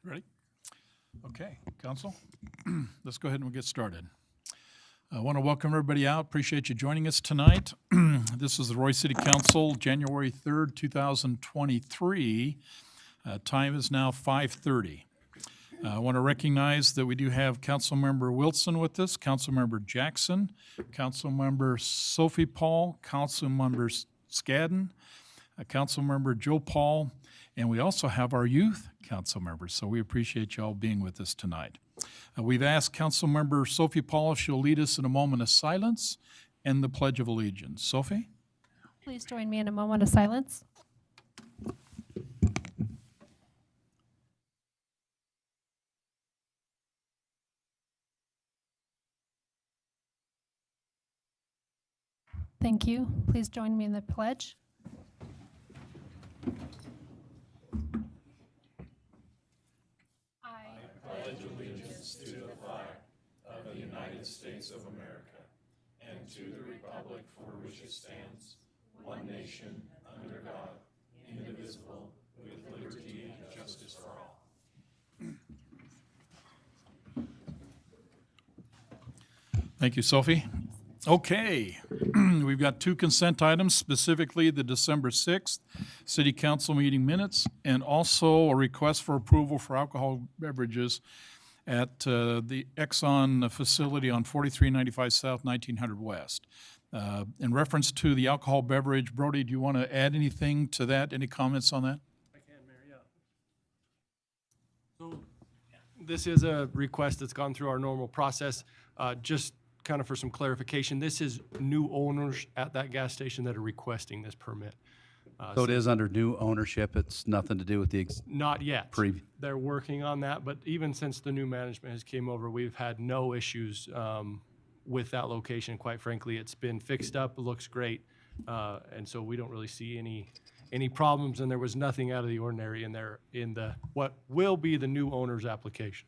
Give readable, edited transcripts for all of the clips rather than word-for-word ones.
Ready? Okay, council, let's go ahead and we'll get started. I want to welcome everybody out. Appreciate you joining us tonight. This is the Roy City Council, January 3rd, 2023. Time is now 5:30. I want to recognize that we do have Councilmember Wilson with us, Councilmember Jackson, Councilmember Sophie Paul, Councilmember Scadden, Councilmember Joe Paul, and we also have our youth council members, so we appreciate you all being with us tonight. We've asked Councilmember Sophie Paul if she'll lead us in a moment of silence and the Pledge of Allegiance. Sophie? Please join me in a moment of silence. Thank you. Please join me in the pledge. Thank you, Sophie. Okay, we've got two consent items, specifically the December 6th City Council meeting minutes, and also a request for approval for alcohol beverages at the Exxon facility on 4395 South, 1900 West. In reference to the alcohol beverage, Brody, do you want to add anything to that? Any comments on that? I can, Mayor, yeah. So this is a request that's gone through our normal process. Just kind of for some clarification, this is new owners at that gas station that are requesting this permit. So it is under new ownership, it's nothing to do with the, Not yet. Prev- They're working on that, but even since the new management has came over, we've had no issues with that location. Quite frankly, it's been fixed up, it looks great, and so we don't really see any problems, and there was nothing out of the ordinary in there in the what will be the new owner's application.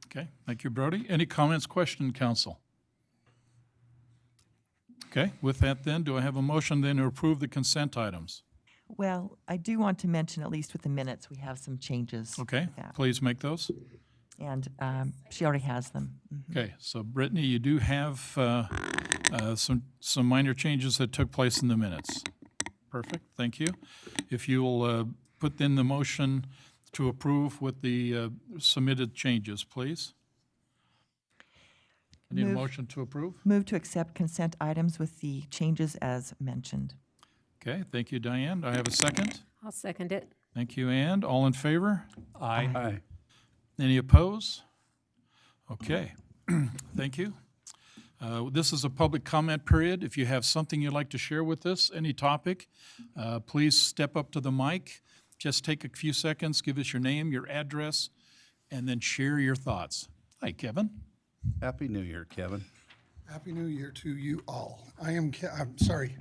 Okay, thank you, Brody. Any comments, question, council? Okay, with that then, do I have a motion then to approve the consent items? Well, I do want to mention, at least with the minutes, we have some changes. Okay, with that. please make those. And she already has them. Okay, so Brittany, you do have some minor changes that took place in the minutes. Perfect, thank you. If you'll put in the motion to approve with the submitted changes, please. I need a Move. motion to approve. Move to accept consent items with the changes as mentioned. Okay, thank you, Diane. Do I have a second? I'll second it. Thank you, Ann. All in favor? Aye. Any opposed? Okay, thank you. This is a public comment period. If you have something you'd like to share with us, any topic, please step up to the mic. Just take a few seconds, give us your name, your address, and then share your thoughts. Hi, Kevin. Happy New Year, Kevin. Happy New Year to you all. I'm sorry,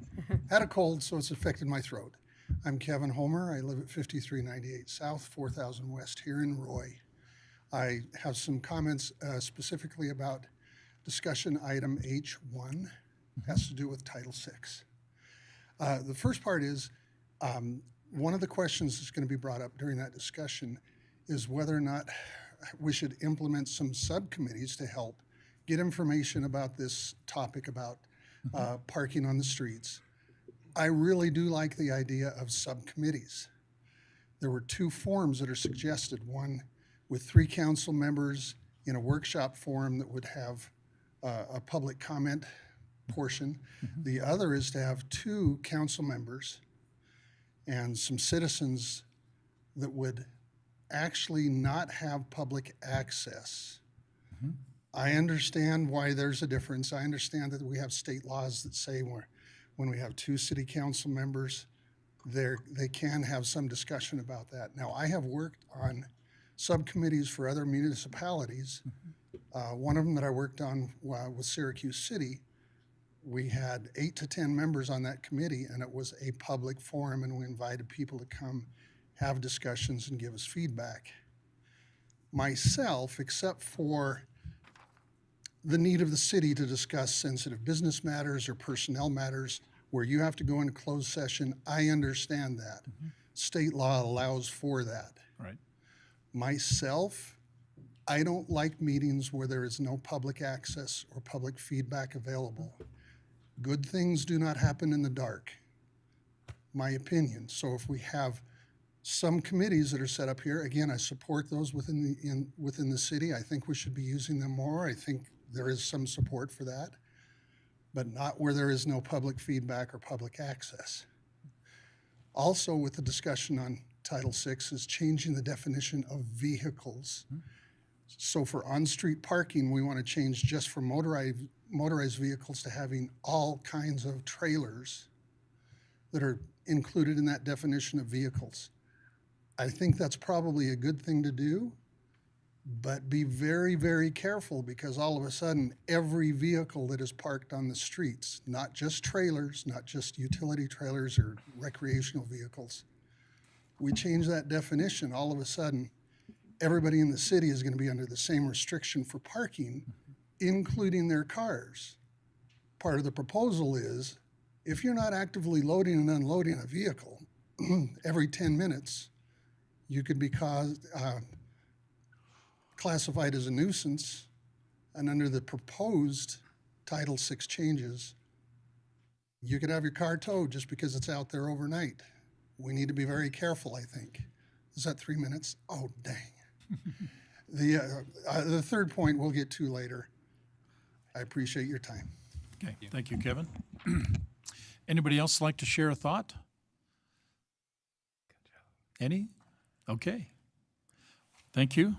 had a cold, so it's affected my throat. I'm Kevin Homer. I live at 5398 South, 4000 West here in Roy. I have some comments specifically about discussion item H1, has to do with Title VI. The first part is, one of the questions that's going to be brought up during that discussion is whether or not we should implement some subcommittees to help get information about this topic about parking on the streets. I really do like the idea of subcommittees. There were two forms that are suggested, one with 3 council members in a workshop forum that would have a public comment portion. The other is to have 2 council members and some citizens that would actually not have public access. I understand why there's a difference. I understand that we have state laws that say when we have 2 city council members, they can have some discussion about that. Now, I have worked on subcommittees for other municipalities. One of them that I worked on was Syracuse City. We had 8 to 10 members on that committee, and it was a public forum, and we invited people to come have discussions and give us feedback. Myself, except for the need of the city to discuss sensitive business matters or personnel matters where you have to go into closed session, I understand that. State law allows for that. Right. Myself, I don't like meetings where there is no public access or public feedback available. Good things do not happen in the dark, my opinion. So if we have some committees that are set up here, again, I support those within the city. I think we should be using them more. I think there is some support for that, but not where there is no public feedback or public access. Also, with the discussion on Title VI is changing the definition of vehicles. So for on-street parking, we want to change just for motorized vehicles to having all kinds of trailers that are included in that definition of vehicles. I think that's probably a good thing to do, but be very, very careful, because all of a sudden, every vehicle that is parked on the streets, not just trailers, not just utility trailers or recreational vehicles, we change that definition, all of a sudden, everybody in the city is going to be under the same restriction for parking, including their cars. Part of the proposal is, if you're not actively loading and unloading a vehicle every 10 minutes, you could be classified as a nuisance, and under the proposed Title VI changes, you could have your car towed just because it's out there overnight. We need to be very careful, I think. Is that 3 minutes? Oh, dang. The third point we'll get to later. I appreciate your time. Okay, thank you, Kevin. Anybody else like to share a thought? Any? Okay. Thank you.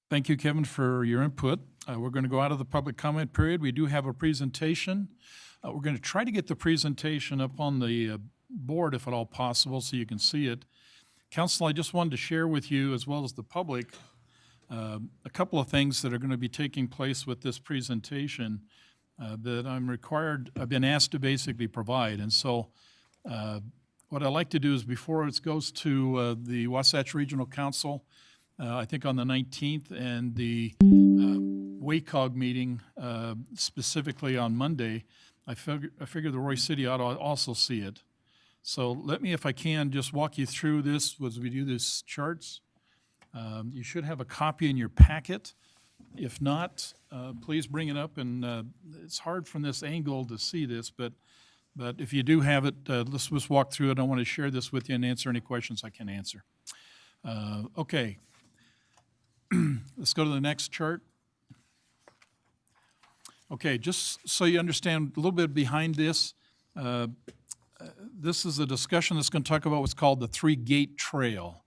Thank you, Kevin, for your input. We're going to go out of the public comment period. We do have a presentation. We're going to try to get the presentation up on the board if at all possible so you can see it. Council, I just wanted to share with you, as well as the public, a couple of things that are going to be taking place with this presentation that I've been asked to basically provide. And so what I like to do is, before it goes to the Wasatch Regional Council, I think on the 19th, and the WACOG meeting specifically on Monday, I figure the Roy City ought to also see it. So let me, if I can, just walk you through this as we do these charts. You should have a copy in your packet. If not, please bring it up. And it's hard from this angle to see this, but if you do have it, let's just walk through it. I want to share this with you and answer any questions I can answer. Okay. Let's go to the next chart. Okay, just so you understand a little bit behind this, this is a discussion that's going to talk about what's called the Three-Gate Trail.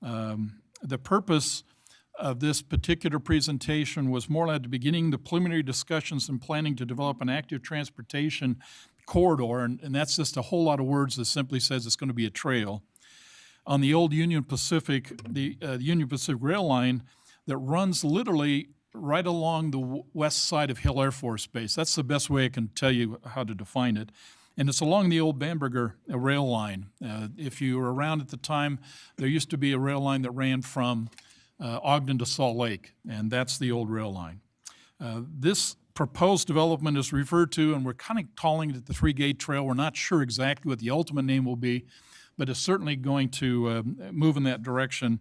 The purpose of this particular presentation was more at the beginning, the preliminary discussions and planning to develop an active transportation corridor, and that's just a whole lot of words that simply says it's going to be a trail, on the old Union Pacific, the Union Pacific Rail line that runs literally right along the west side of Hill Air Force Base. That's the best way I can tell you how to define it. And it's along the old Bamberger rail line. If you were around at the time, there used to be a rail line that ran from Ogden to Salt Lake, and that's the old rail line. This proposed development is referred to, and we're kind of calling it the Three-Gate Trail. We're not sure exactly what the ultimate name will be, but it's certainly going to move in that direction.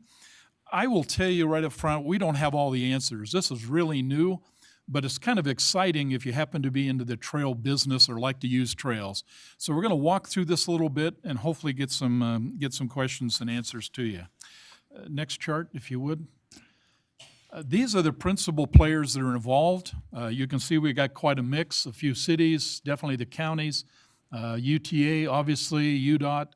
I will tell you right up front, we don't have all the answers. This is really new, but it's kind of exciting if you happen to be into the trail business or like to use trails. So we're going to walk through this a little bit and hopefully get some questions and answers to you. Next chart, if you would. These are the principal players that are involved. You can see we got quite a mix, a few cities, definitely the counties, UTA, obviously, UDOT,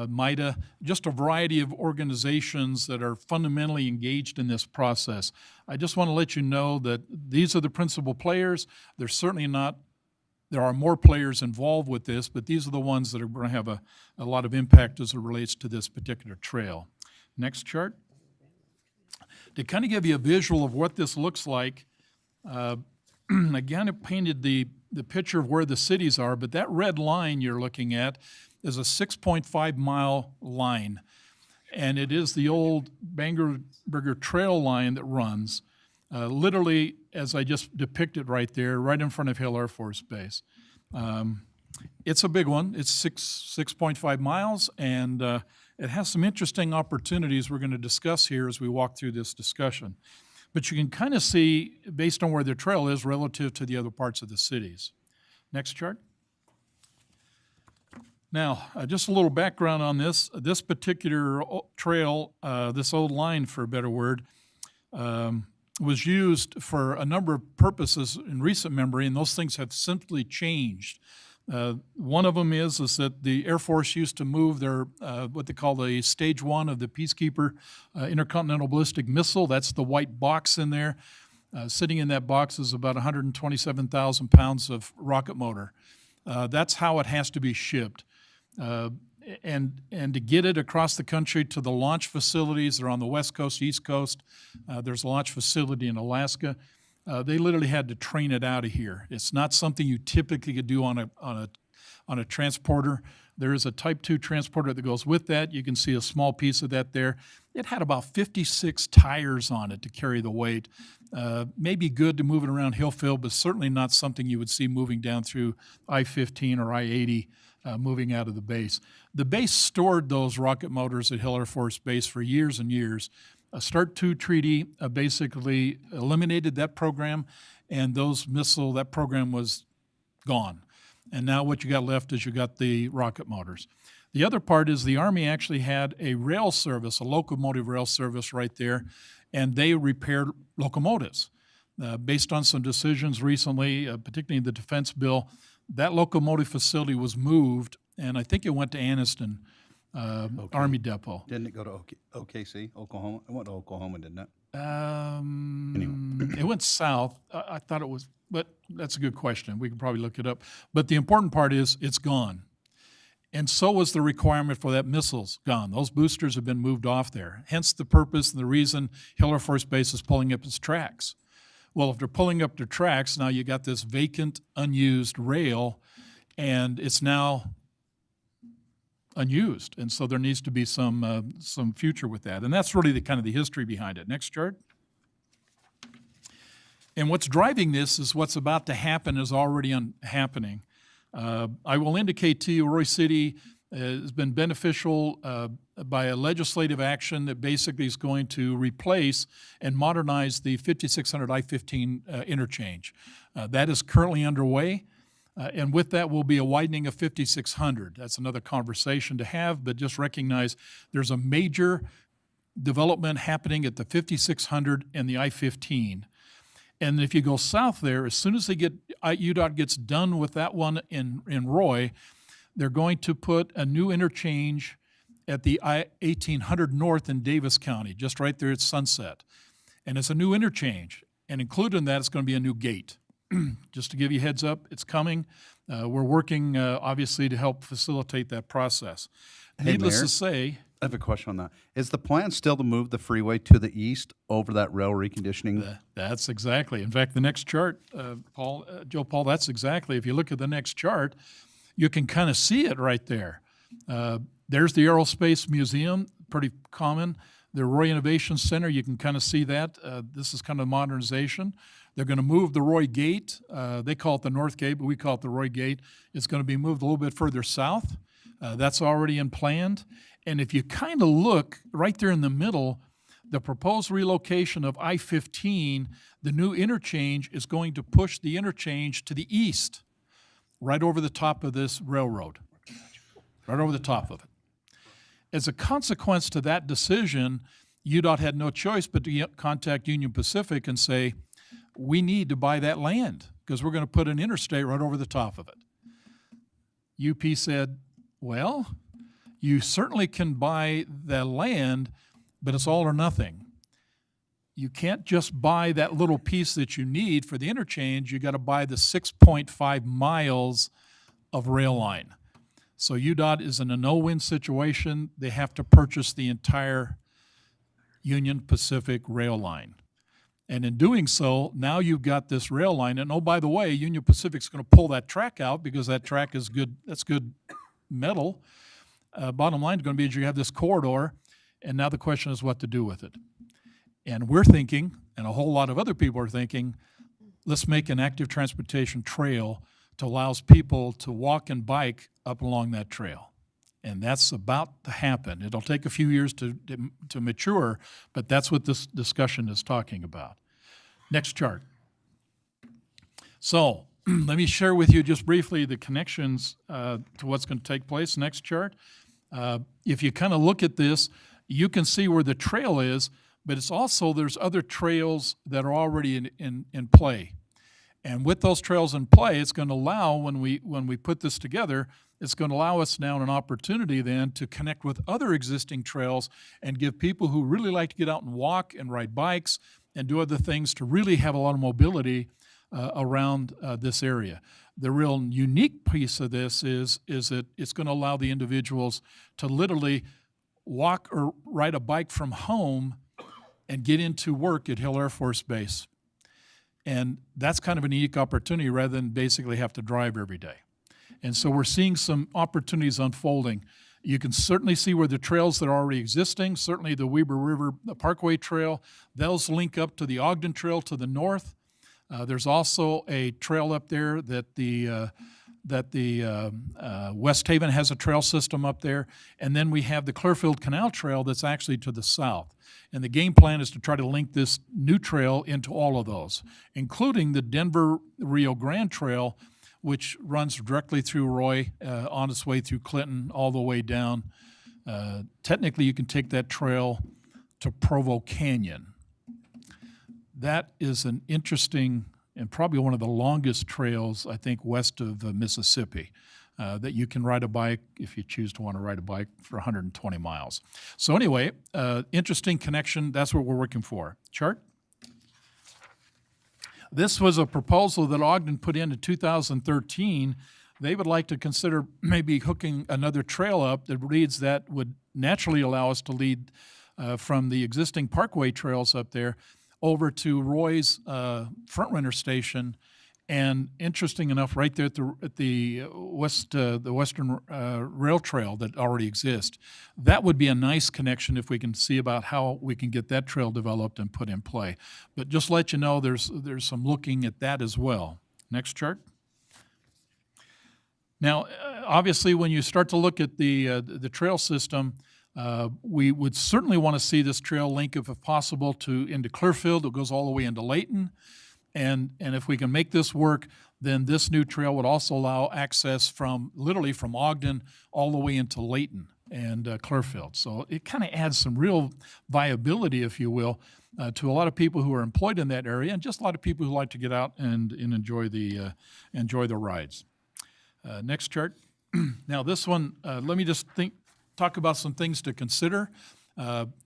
MITA, just a variety of organizations that are fundamentally engaged in this process. I just want to let you know that these are the principal players. There's certainly not, there are more players involved with this, but these are the ones that are going to have a lot of impact as it relates to this particular trail. Next chart. To kind of give you a visual of what this looks like, again, it painted the picture of where the cities are, but that red line you're looking at is a 6.5-mile line, and it is the old Bamberger Trail line that runs literally, as I just depicted right there, right in front of Hill Air Force Base. It's a big one. It's 6.5 miles, and it has some interesting opportunities we're going to discuss here as we walk through this discussion. But you can kind of see, based on where the trail is relative to the other parts of the cities. Next chart. Now, just a little background on this. This particular trail, this old line, for a better word, was used for a number of purposes in recent memory, and those things have simply changed. One of them is that the Air Force used to move their, what they call the Stage 1 of the Peacekeeper intercontinental ballistic missile. That's the white box in there. Sitting in that box is about 127,000 pounds of rocket motor. That's how it has to be shipped. And to get it across the country to the launch facilities, they're on the West Coast, East Coast. There's a launch facility in Alaska. They literally had to train it out of here. It's not something you typically could do on a transporter. There is a Type 2 transporter that goes with that. You can see a small piece of that there. It had about 56 tires on it to carry the weight. Maybe good to move it around Hillfield, but certainly not something you would see moving down through I-15 or I-80, moving out of the base. The base stored those rocket motors at Hill Air Force Base for years and years. A START II treaty basically eliminated that program, and that program was gone. And now what you got left is you got the rocket motors. The other part is the Army actually had a rail service, a locomotive rail service right there, and they repaired locomotives. Based on some decisions recently, particularly in the defense bill, that locomotive facility was moved, and I think it went to Anniston Army Depot. Didn't it go to OKC, Oklahoma? It went to Oklahoma, didn't it? It went south. I thought it was, but that's a good question. We could probably look it up. But the important part is it's gone. And so was the requirement for that missiles gone. Those boosters have been moved off there. Hence the purpose and the reason Hill Air Force Base is pulling up its tracks. Well, if they're pulling up their tracks, now you got this vacant, unused rail, and it's now unused. And so there needs to be some future with that. And that's really the kind of the history behind it. Next chart. And what's driving this is what's about to happen is already happening. I will indicate to you, Roy City has been beneficial by a legislative action that basically is going to replace and modernize the 5600 I-15 interchange. That is currently underway. And with that will be a widening of 5600. That's another conversation to have, but just recognize there's a major development happening at the 5600 and the I-15. And if you go south there, as soon as UDOT gets done with that one in Roy, they're going to put a new interchange at the I-1800 North in Davis County, just right there at Sunset. And it's a new interchange. And included in that is going to be a new gate. Just to give you a heads up, it's coming. We're working, obviously, to help facilitate that process. Hey, Needless Mayor? to say, I have a question on that. Is the plan still to move the freeway to the east over that rail reconditioning? that's exactly. In fact, the next chart, Joe Paul, that's exactly. If you look at the next chart, you can kind of see it right there. There's the Aerospace Museum, pretty common. The Roy Innovation Center, you can kind of see that. This is kind of modernization. They're going to move the Roy Gate. They call it the North Gate, but we call it the Roy Gate. It's going to be moved a little bit further south. That's already in planned. And if you kind of look right there in the middle, the proposed relocation of I-15, the new interchange is going to push the interchange to the east, right over the top of this railroad, right over the top of it. As a consequence to that decision, UDOT had no choice but to contact Union Pacific and say, we need to buy that land because we're going to put an interstate right over the top of it. UP said, well, you certainly can buy the land, but it's all or nothing. You can't just buy that little piece that you need for the interchange. You got to buy the 6.5 miles of rail line. So UDOT is in a no-win situation. They have to purchase the entire Union Pacific rail line. And in doing so, now you've got this rail line. And oh, by the way, Union Pacific's going to pull that track out because that track is good. That's good metal. Bottom line is going to be is you have this corridor, and now the question is what to do with it. And we're thinking, and a whole lot of other people are thinking, let's make an active transportation trail to allows people to walk and bike up along that trail. And that's about to happen. It'll take a few years to mature, but that's what this discussion is talking about. Next chart. So let me share with you just briefly the connections to what's going to take place. Next chart. If you kind of look at this, you can see where the trail is, but it's also there's other trails that are already in play. And with those trails in play, it's going to allow, when we put this together, it's going to allow us now an opportunity then to connect with other existing trails and give people who really like to get out and walk and ride bikes and do other things to really have a lot of mobility around this area. The real unique piece of this is that it's going to allow the individuals to literally walk or ride a bike from home and get into work at Hill Air Force Base. And that's kind of a unique opportunity rather than basically have to drive every day. And so we're seeing some opportunities unfolding. You can certainly see where the trails that are already existing, certainly the Weber River Parkway Trail, those link up to the Ogden Trail to the north. There's also a trail up there that the West Haven has a trail system up there. And then we have the Clearfield Canal Trail that's actually to the south. And the game plan is to try to link this new trail into all of those, including the Denver Rio Grande Trail, which runs directly through Roy, on its way through Clinton, all the way down. Technically, you can take that trail to Provo Canyon. That is an interesting and probably one of the longest trails, I think, west of Mississippi, that you can ride a bike if you choose to want to ride a bike for 120 miles. So anyway, interesting connection. That's what we're working for. Chart. This was a proposal that Ogden put in 2013. They would like to consider maybe hooking another trail up that leads that would naturally allow us to lead from the existing parkway trails up there over to Roy's Front Runner Station. And interesting enough, right there at the Western Rail Trail that already exists, that would be a nice connection if we can see about how we can get that trail developed and put in play. But just to let you know, there's some looking at that as well. Next chart. Now, obviously, when you start to look at the trail system, we would certainly want to see this trail link, if possible, into Clearfield. It goes all the way into Layton. And if we can make this work, then this new trail would also allow access literally from Ogden all the way into Layton and Clearfield. So it kind of adds some real viability, if you will, to a lot of people who are employed in that area and just a lot of people who like to get out and enjoy the rides. Next chart. Now this one, let me just talk about some things to consider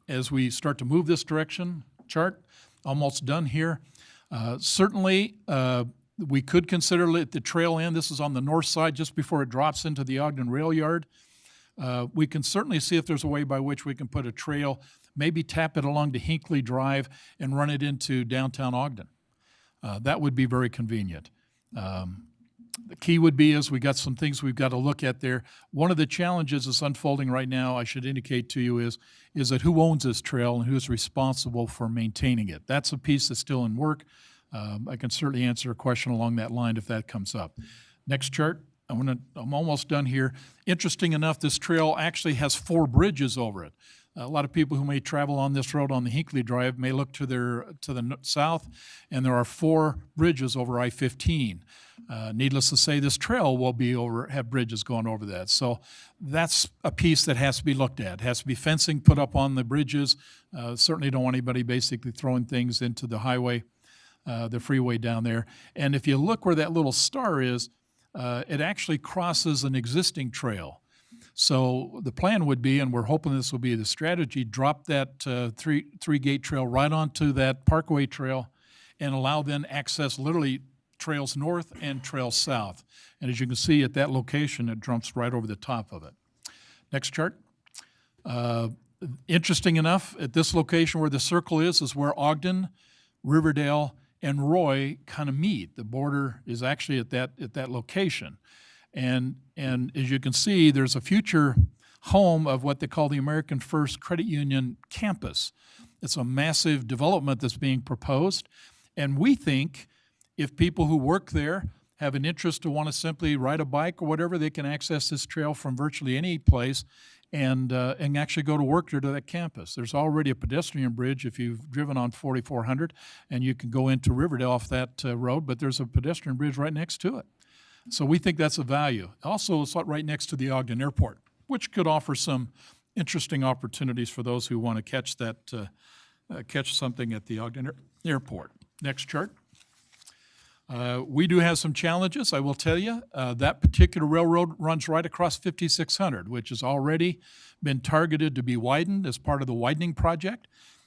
as we start to move this direction. Chart, almost done here. Certainly, we could consider at the trail end. This is on the north side, just before it drops into the Ogden Rail Yard. We can certainly see if there's a way by which we can put a trail, maybe tap it along to Hinckley Drive and run it into downtown Ogden. That would be very convenient. The key would be we got some things we've got to look at there. One of the challenges that's unfolding right now, I should indicate to you, is that who owns this trail and who's responsible for maintaining it. That's a piece that's still in work. I can certainly answer a question along that line if that comes up. Next chart. I'm almost done here. Interesting enough, this trail actually has 4 bridges over it. A lot of people who may travel on this road on the Hinckley Drive may look to the south, and there are 4 bridges over I-15. Needless to say, this trail will have bridges going over that. So that's a piece that has to be looked at. It has to be fencing put up on the bridges. Certainly don't want anybody basically throwing things into the highway, the freeway down there. And if you look where that little star is, it actually crosses an existing trail. So the plan would be, and we're hoping this will be the strategy, drop that three-gate trail right onto that Parkway Trail and allow then access literally trails north and trails south. And as you can see at that location, it jumps right over the top of it. Next chart. Interesting enough, at this location where the circle is where Ogden, Riverdale, and Roy kind of meet. The border is actually at that location. And as you can see, there's a future home of what they call the American First Credit Union campus. It's a massive development that's being proposed. And we think if people who work there have an interest to want to simply ride a bike or whatever, they can access this trail from virtually any place and actually go to work or to that campus. There's already a pedestrian bridge if you've driven on 4400, and you can go into Riverdale off that road, but there's a pedestrian bridge right next to it. So we think that's a value. Also, it's right next to the Ogden Airport, which could offer some interesting opportunities for those who want to catch that catch something at the Ogden Airport. Next chart. We do have some challenges, I will tell you. That particular railroad runs right across 5600, which has already been targeted to be widened as part of the widening project.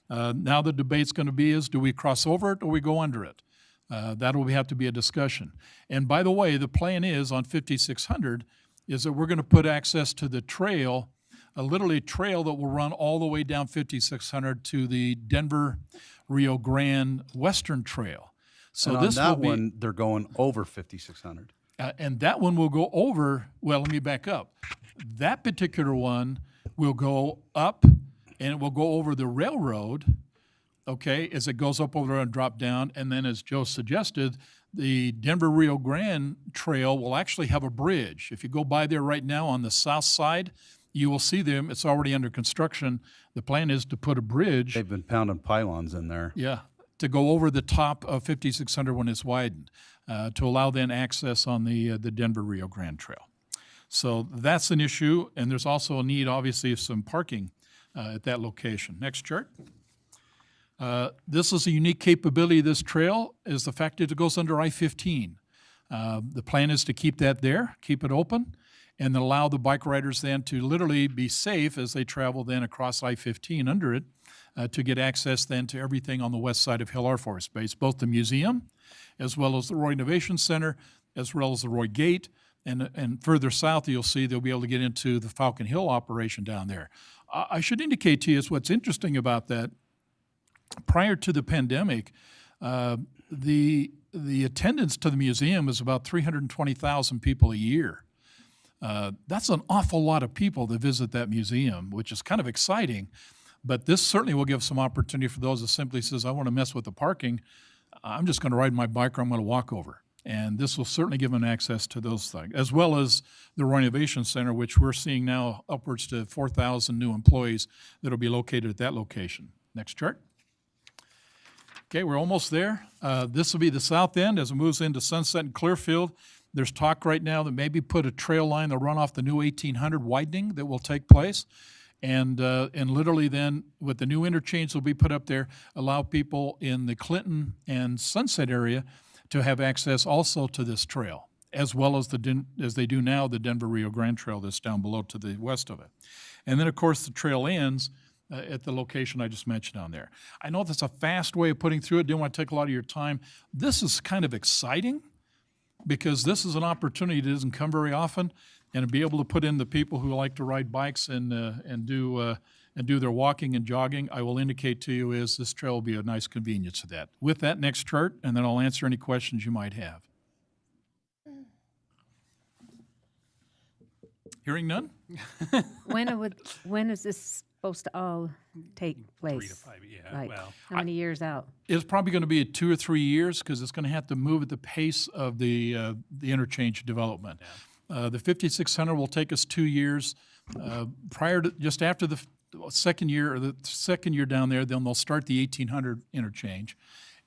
Now the debate's going to be is, do we cross over it or we go under it? That will have to be a discussion. And by the way, the plan is on 5600 is that we're going to put access to the trail, a literally trail that will run all the way down 5600 to the Denver Rio Grande Western Trail. So And on this will that be, one, they're going over 5,600. and that one will go over, well, let me back up. That particular one will go up and it will go over the railroad, okay, as it goes up over there and drop down. And then as Joe suggested, the Denver Rio Grande Trail will actually have a bridge. If you go by there right now on the south side, you will see them. It's already under construction. The plan is to put a bridge. They've been pounding pylons in there. Yeah, to go over the top of 5600 when it's widened, to allow then access on the Denver Rio Grande Trail. So that's an issue, and there's also a need, obviously, of some parking at that location. Next chart. This is a unique capability of this trail, is the fact that it goes under I-15. The plan is to keep that there, keep it open, and then allow the bike riders then to literally be safe as they travel then across I-15 under it, to get access then to everything on the west side of Hill Air Force Base, both the museum as well as the Roy Innovation Center, as well as the Roy Gate, and further south you'll see they'll be able to get into the Falcon Hill operation down there. I should indicate to you is what's interesting about that. Prior to the pandemic, the attendance to the museum is about 320,000 people a year. That's an awful lot of people that visit that museum, which is kind of exciting. But this certainly will give some opportunity for those that simply says, I want to mess with the parking. I'm just going to ride my bike or I'm going to walk over. And this will certainly give them access to those things, as well as the Roy Innovation Center, which we're seeing now upwards to 4,000 new employees that will be located at that location. Next chart. Okay, we're almost there. This will be the south end as it moves into Sunset and Clearfield. There's talk right now that maybe put a trail line that'll run off the new 1800 widening that will take place. And literally then, with the new interchange that will be put up there, allow people in the Clinton and Sunset area to have access also to this trail, as well as as they do now, the Denver Rio Grande Trail that's down below to the west of it. And then, of course, the trail ends at the location I just mentioned down there. I know that's a fast way of putting through it. Didn't want to take a lot of your time. This is kind of exciting because this is an opportunity that doesn't come very often, and to be able to put in the people who like to ride bikes and do their walking and jogging, I will indicate to you is this trail will be a nice convenience to that. With that, next chart, and then I'll answer any questions you might have. Hearing none? When is this supposed to all take place? 3 to 5, yeah, Like, well. how many years out? It's probably going to be 2 or 3 years because it's going to have to move at the pace of the interchange development. The 5600 will take us 2 years. Prior to, just after the second year, or the second year down there, then they'll start the 1800 interchange.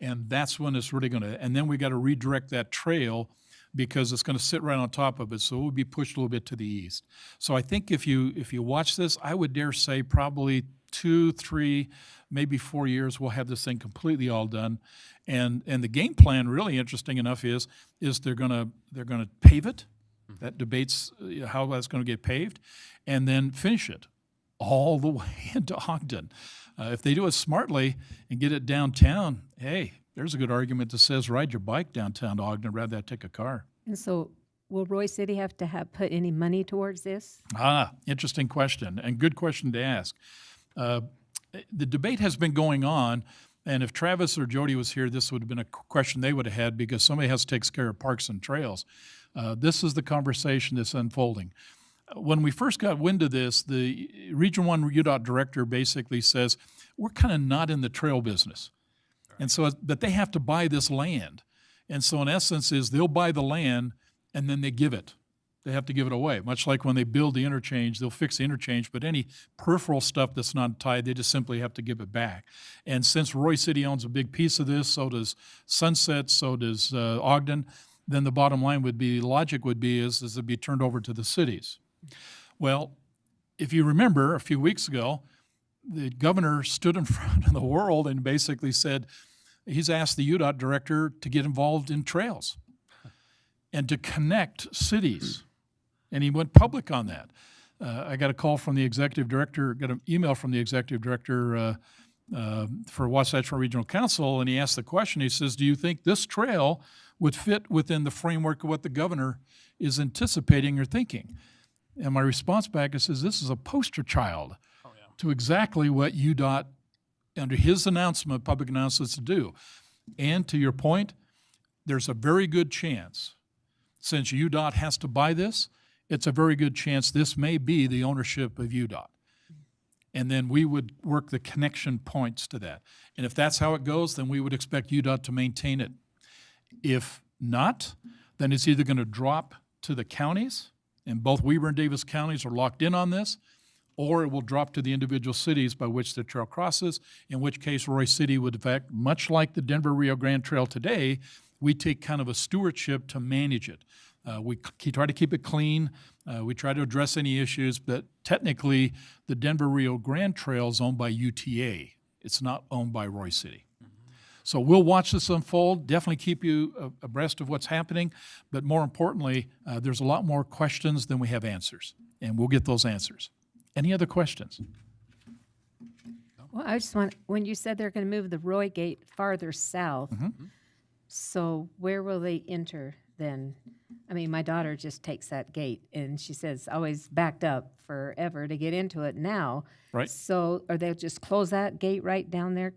And that's when it's really going to, and then we got to redirect that trail because it's going to sit right on top of it. So it will be pushed a little bit to the east. So I think if you watch this, I would dare say probably 2, 3, maybe 4 years, we'll have this thing completely all done. And the game plan, really interesting enough, is they're gonna pave it. That debates how that's going to get paved, and then finish it all the way into Ogden. If they do it smartly and get it downtown, hey, there's a good argument that says ride your bike downtown to Ogden rather than take a car. And so will Roy City have to have put any money towards this? Interesting question, and good question to ask. The debate has been going on, and if Travis or Jody was here, this would have been a question they would have had because somebody else takes care of parks and trails. This is the conversation that's unfolding. When we first got wind of this, the Region 1 UDOT director basically says, we're kind of not in the trail business. And so, but they have to buy this land. And so in essence is they'll buy the land and then they give it. They have to give it away. Much like when they build the interchange, they'll fix the interchange, but any peripheral stuff that's not tied, they just simply have to give it back. And since Roy City owns a big piece of this, so does Sunset, so does Ogden, then the bottom line would be, logic would be is it'd be turned over to the cities. Well, if you remember a few weeks ago, the governor stood in front of the world and basically said, he's asked the UDOT director to get involved in trails and to connect cities. And he went public on that. I got a call from the executive director, got an email from the executive director for Wasatch Front Regional Council, and he asked the question, he says, do you think this trail would fit within the framework of what the governor is anticipating or thinking? And my response back is, this is a poster child to exactly what UDOT, under his announcement, public announcements, to do. And to your point, there's a very good chance, since UDOT has to buy this, it's a very good chance this may be the ownership of UDOT. And then we would work the connection points to that. And if that's how it goes, then we would expect UDOT to maintain it. If not, then it's either going to drop to the counties, and both Weber and Davis counties are locked in on this, or it will drop to the individual cities by which the trail crosses, in which case Roy City would, in fact, much like the Denver-Rio Grande Trail today, we take kind of a stewardship to manage it. We try to keep it clean. We try to address any issues, but technically, the Denver-Rio Grande Trail is owned by UTA. It's not owned by Roy City. So we'll watch this unfold, definitely keep you abreast of what's happening, but more importantly, there's a lot more questions than we have answers, and we'll get those answers. Any other questions? Well, I just want, when you said they're going to move the Roy Gate farther south, so where will they enter then? I mean, my daughter just takes that gate, and she says always backed up forever to get into it now. Right. So are they just close that gate right down there?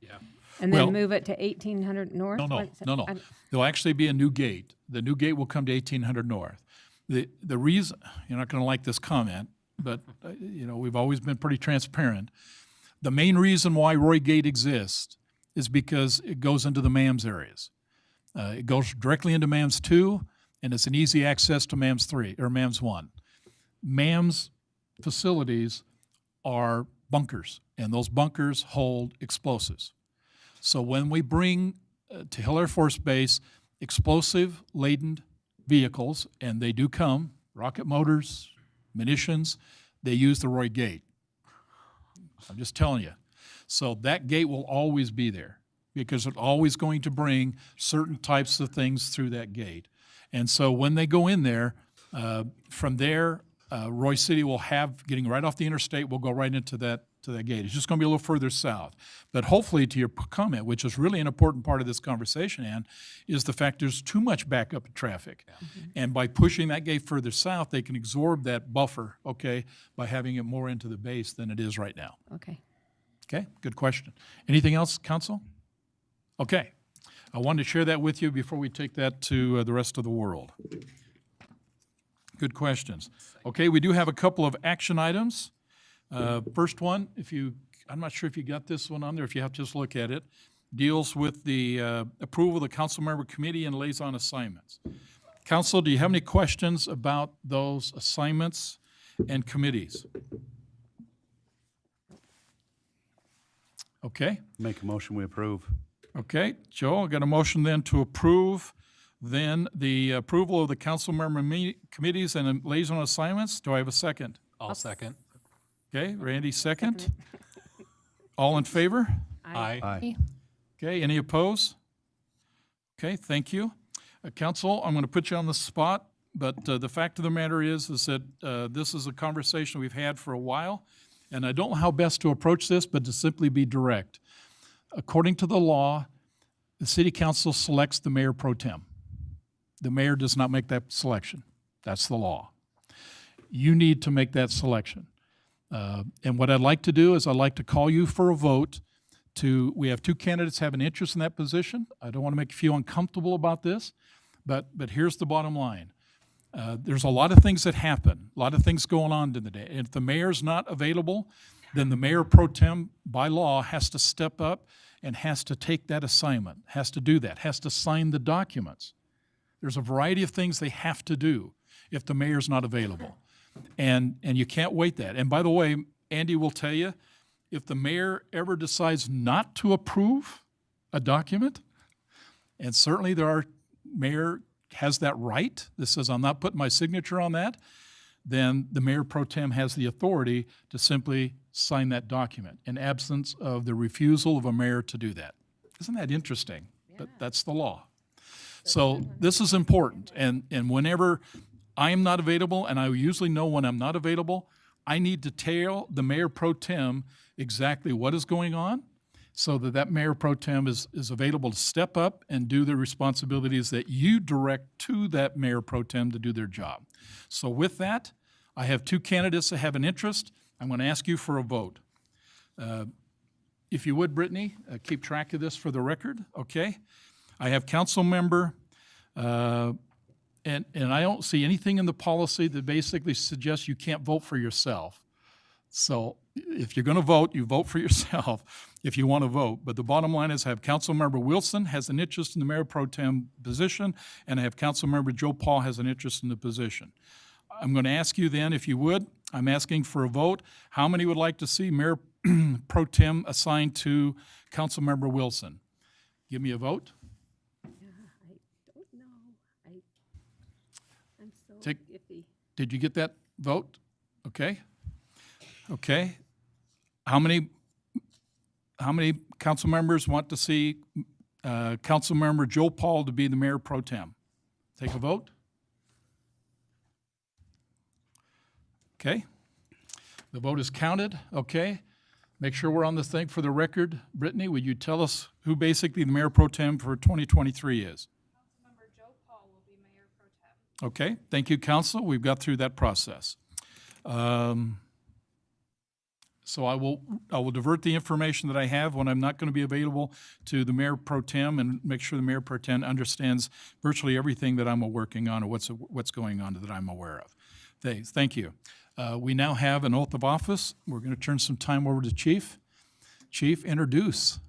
Yeah. And then Well- move it to 1800 North? No. There'll actually be a new gate. The new gate will come to 1800 North. The reason, you're not going to like this comment, but we've always been pretty transparent. The main reason why Roy Gate exists is because it goes into the MAMS areas. It goes directly into MAMS 2, and it's an easy access to MAMS 3 or MAMS 1. MAMS facilities are bunkers, and those bunkers hold explosives. So when we bring to Hill Air Force Base explosive-laden vehicles, and they do come, rocket motors, munitions, they use the Roy Gate. I'm just telling you. So that gate will always be there because it's always going to bring certain types of things through that gate. And so when they go in there, from there, Roy City will have, getting right off the interstate, will go right into that gate. It's just going to be a little further south. But hopefully, to your comment, which is really an important part of this conversation, Ann, is the fact there's too much backup traffic. And by pushing that gate further south, they can absorb that buffer, okay, by having it more into the base than it is right now. Okay. Okay, good question. Anything else, Council? Okay. I wanted to share that with you before we take that to the rest of the world. Good questions. Okay, we do have a couple of action items. First one, I'm not sure if you got this one on there, if you have to just look at it, deals with the approval of the council member committee and liaison assignments. Council, do you have any questions about those assignments and committees? Okay. Make a motion, we approve. Okay, Joe, I got a motion then to approve then the approval of the council member committees and liaison assignments. Do I have a second? I'll second. Okay, Randy, second. All in favor? Aye. Aye. Okay, any opposed? Okay, thank you. Council, I'm going to put you on the spot, but the fact of the matter is that this is a conversation we've had for a while, and I don't know how best to approach this, but to simply be direct. According to the law, the city council selects the mayor pro tem. The mayor does not make that selection. That's the law. You need to make that selection. And what I'd like to do is I'd like to call you for a vote we have two candidates have an interest in that position. I don't want to make you feel uncomfortable about this, but here's the bottom line. There's a lot of things that happen, a lot of things going on in the day. If the mayor's not available, then the mayor pro tem by law has to step up and has to take that assignment, has to do that, has to sign the documents. There's a variety of things they have to do if the mayor's not available. And you can't wait that. And by the way, Andy will tell you, if the mayor ever decides not to approve a document, and certainly mayor has that right, that says, I'm not putting my signature on that, then the mayor pro tem has the authority to simply sign that document in absence of the refusal of a mayor to do that. Isn't that interesting? But that's the law. So this is important. And whenever I am not available, and I usually know when I'm not available, I need to tell the mayor pro tem exactly what is going on so that mayor pro tem is available to step up and do the responsibilities that you direct to that mayor pro tem to do their job. So with that, I have two candidates that have an interest. I'm going to ask you for a vote. If you would, Brittany, keep track of this for the record, okay? I have council member, and I don't see anything in the policy that basically suggests you can't vote for yourself. So if you're going to vote, you vote for yourself if you want to vote. But the bottom line is I have Councilmember Wilson has an interest in the mayor pro tem position, and I have Councilmember Joe Paul has an interest in the position. I'm going to ask you then, if you would, I'm asking for a vote. How many would like to see mayor pro tem assigned to Councilmember Wilson? Give me a vote. I don't know. I'm so Take- iffy. Did you get that vote? Okay. Okay. How many council members want to see Councilmember Joe Paul to be the mayor pro tem? Take a vote. Okay. The vote is counted. Okay. Make sure we're on the thing for the record. Brittany, would you tell us who basically the mayor pro tem for 2023 is? Councilmember Joe Paul will be mayor pro tem. Okay, thank you, council. We've got through that process. So I will divert the information that I have when I'm not going to be available to the mayor pro tem and make sure the mayor pro tem understands virtually everything that I'm working on or what's going on that I'm aware of. Thank you. We now have an oath of office. We're going to turn some time over to Chief. Chief, introduce.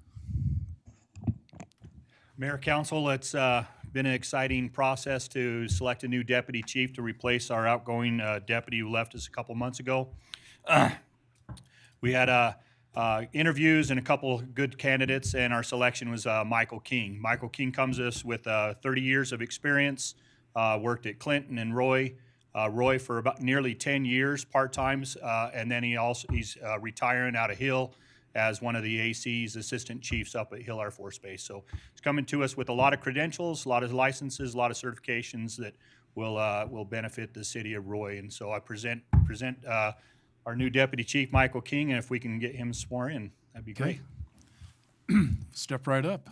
Mayor, Council, it's been an exciting process to select a new deputy chief to replace our outgoing deputy who left us a couple months ago. We had interviews and a couple good candidates, and our selection was Michael King. Michael King comes to us with 30 years of experience, worked at Clinton and Roy for about nearly 10 years part-times, and then he's retiring out of Hill as one of the AC's assistant chiefs up at Hill Air Force Base. So he's coming to us with a lot of credentials, a lot of licenses, a lot of certifications that will benefit the city of Roy. And so I present our new deputy chief, Michael King, and if we can get him sworn in, that'd be great. Step right up.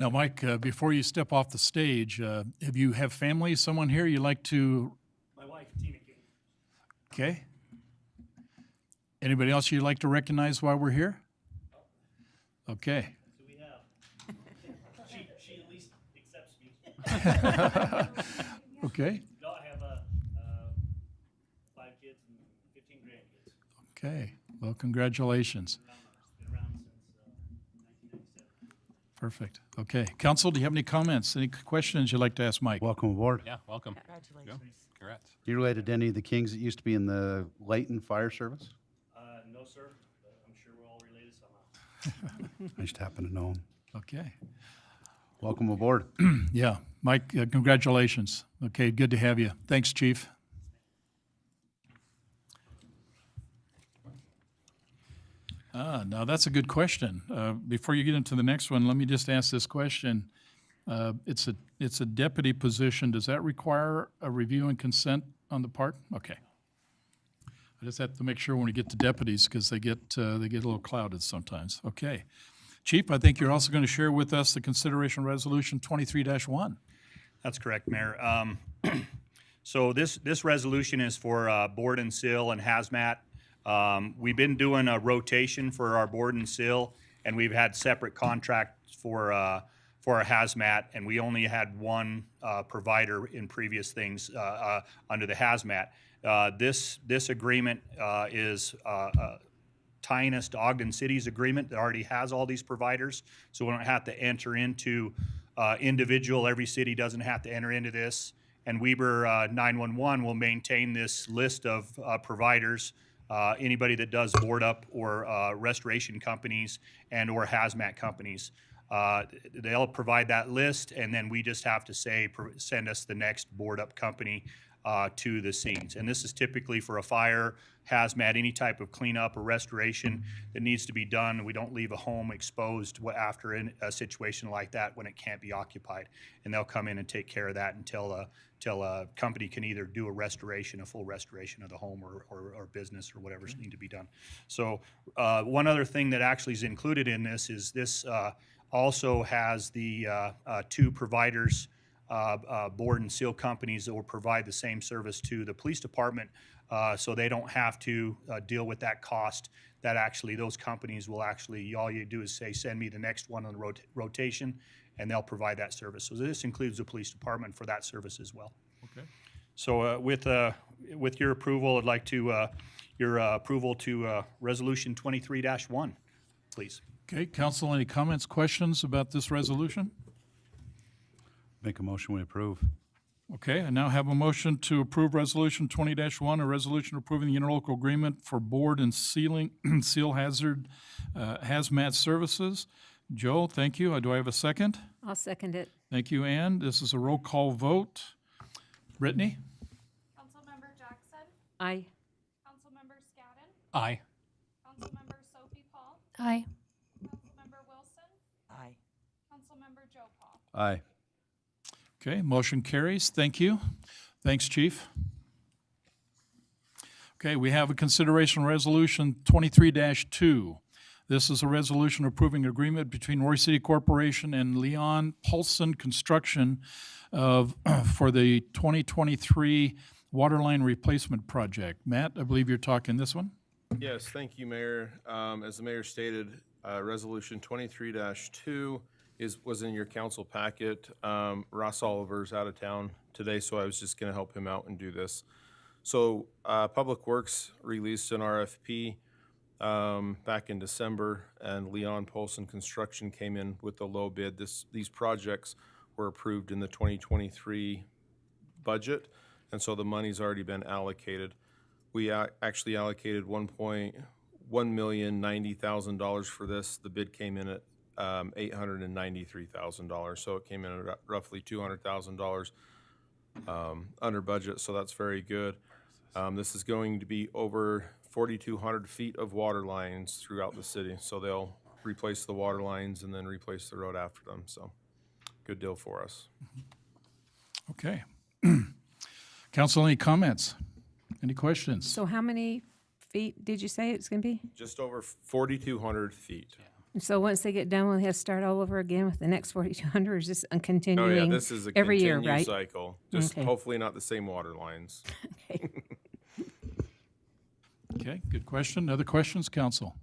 Now, Mike, before you step off the stage, have you have family, someone here you'd like to? My wife, Tina King. Okay. Anybody else you'd like to recognize while we're here? Okay. Do we have? She at least accepts me. Okay. No, I have 5 kids and 15 grandkids. Okay. Well, congratulations. Been around since 1997. Perfect. Okay. Council, do you have any comments, any questions you'd like to ask Mike? Welcome aboard. Yeah, welcome. Congratulations. Congrats. You related to any of the Kings that used to be in the Layton Fire Service? No, sir. But I'm sure we'll all related somehow. I just happen to know him. Okay. Welcome aboard. Yeah, Mike, congratulations. Okay, good to have you. Thanks, Chief. Now, that's a good question. Before you get into the next one, let me just ask this question. It's a deputy position. Does that require a review and consent on the part? Okay. I just have to make sure when we get to deputies, because they get a little clouded sometimes. Okay. Chief, I think you're also going to share with us the consideration resolution 23-1. That's correct, Mayor. So this resolution is for board and sill and hazmat. We've been doing a rotation for our board and sill, and we've had separate contracts for our hazmat, and we only had one provider in previous things under the hazmat. This agreement is tying us to Ogden City's agreement that already has all these providers, so we don't have to enter into individual. Every city doesn't have to enter into this, and Weber 911 will maintain this list of providers. Anybody that does board up or restoration companies and or hazmat companies. They'll provide that list, and then we just have to say, send us the next board up company to the scenes. And this is typically for a fire, hazmat, any type of cleanup or restoration that needs to be done. We don't leave a home exposed after a situation like that when it can't be occupied. And they'll come in and take care of that until a company can either do a restoration, a full restoration of the home or business or whatever's need to be done. So one other thing that actually is included in this is this also has the two providers, board and seal companies that will provide the same service to the police department, so they don't have to deal with that cost. That actually, those companies will actually, all you do is say, send me the next one on the rotation, and they'll provide that service. So this includes the police department for that service as well. Okay. So with your approval, I'd like to your approval to resolution 23-1, please. Okay, council, any comments, questions about this resolution? Make a motion, we approve. Okay, I now have a motion to approve Resolution 20-1, a resolution approving the interlocal agreement for board and seal hazard hazmat services. Joe, thank you. Do I have a second? I'll second it. Thank you, Ann. This is a roll call vote. Brittany? Councilmember Jackson, Aye. Councilmember Scadden, Aye. Councilmember Sophie Paul, Aye. Councilmember Wilson, Aye. Councilmember Joe Paul. Aye. Okay, motion carries. Thank you. Thanks, Chief. Okay, we have a consideration resolution 23-2. This is a resolution approving agreement between Roy City Corporation and Leon Paulson Construction for the 2023 waterline replacement project. Matt, I believe you're talking this one? Yes, thank you, Mayor. As the mayor stated, Resolution 23-2 was in your council packet. Ross Oliver's out of town today, so I was just going to help him out and do this. So Public Works released an RFP back in December, and Leon Paulson Construction came in with the low bid. These projects were approved in the 2023 budget, and so the money's already been allocated. We actually allocated $1,090,000 for this. The bid came in at $893,000, so it came in at roughly $200,000 under budget, so that's very good. This is going to be over 4,200 feet of water lines throughout the city, so they'll replace the water lines and then replace the road after them, so good deal for us. Okay. Council, any comments? Any questions? So how many feet did you say it's going to be? Just over 4,200 feet. And so once they get done, we'll have to start all over again with the next 4,200, or just Oh yeah, continuing this is a every year, continued right? cycle, just Okay. hopefully not the same water lines. Okay. Okay, good question. Other questions, council?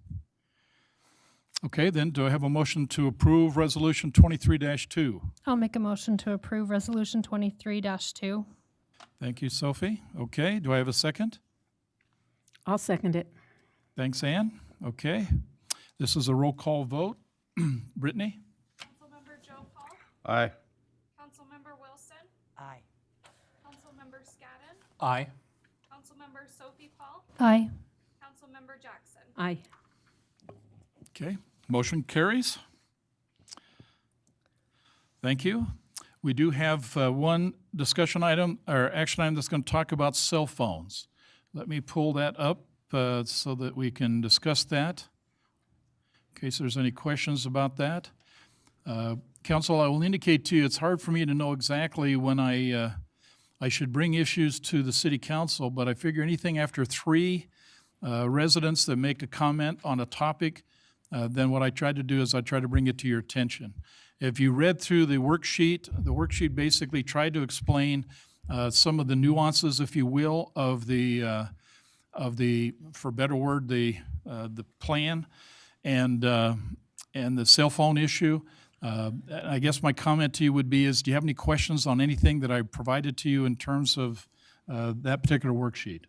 Okay, then do I have a motion to approve Resolution 23-2? I'll make a motion to approve Resolution 23-2. Thank you, Sophie. Okay, do I have a second? I'll second it. Thanks, Ann. Okay, this is a roll call vote. Brittany? Councilmember Joe Paul, Aye. Councilmember Wilson, Aye. Councilmember Scadden, Aye. Councilmember Sophie Paul, Aye. Councilmember Jackson. Aye. Okay, motion carries. Thank you. We do have one discussion item, or action item that's going to talk about cell phones. Let me pull that up so that we can discuss that, in case there's any questions about that. Council, I will indicate to you, it's hard for me to know exactly when I should bring issues to the city council, but I figure anything after 3 residents that make a comment on a topic, then what I try to do is I try to bring it to your attention. If you read through the worksheet basically tried to explain some of the nuances, if you will, of the, for a better word, the plan and the cell phone issue. I guess my comment to you would be is, do you have any questions on anything that I provided to you in terms of that particular worksheet?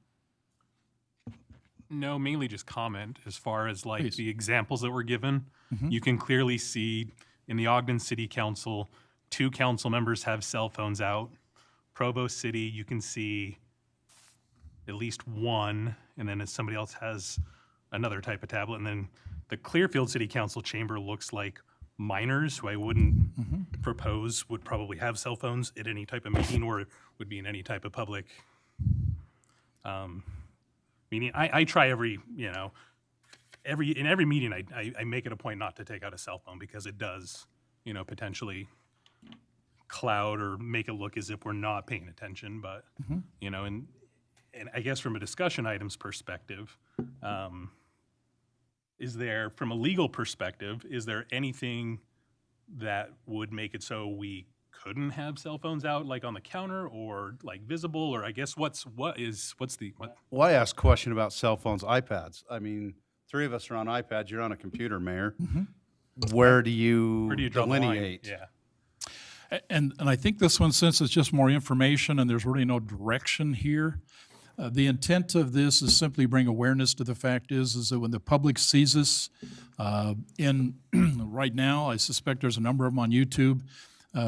No, mainly just comment as far as like Please. the examples that were given. You can clearly see in the Ogden City Council, 2 council members have cell phones out. Provo City, you can see at least 1, and then somebody else has another type of tablet. And then the Clearfield City Council chamber looks like minors, who I wouldn't propose would probably have cell phones at any type of meeting or would be in any type of public meeting. I try every meeting I make it a point not to take out a cell phone because it does, potentially cloud or make it look as if we're not paying attention. But, and I guess from a discussion items perspective, from a legal perspective, is there anything that would make it so we couldn't have cell phones out like on the counter or like visible, or I guess what? Well, I asked a question about cell phones, iPads. I mean, 3 of us are on iPads, you're on a computer, Mayor. Where do you draw the line? delineate? Yeah. And I think this one, since it's just more information and there's really no direction here, the intent of this is simply bring awareness to the fact is that when the public sees us right now, I suspect there's a number of them on YouTube.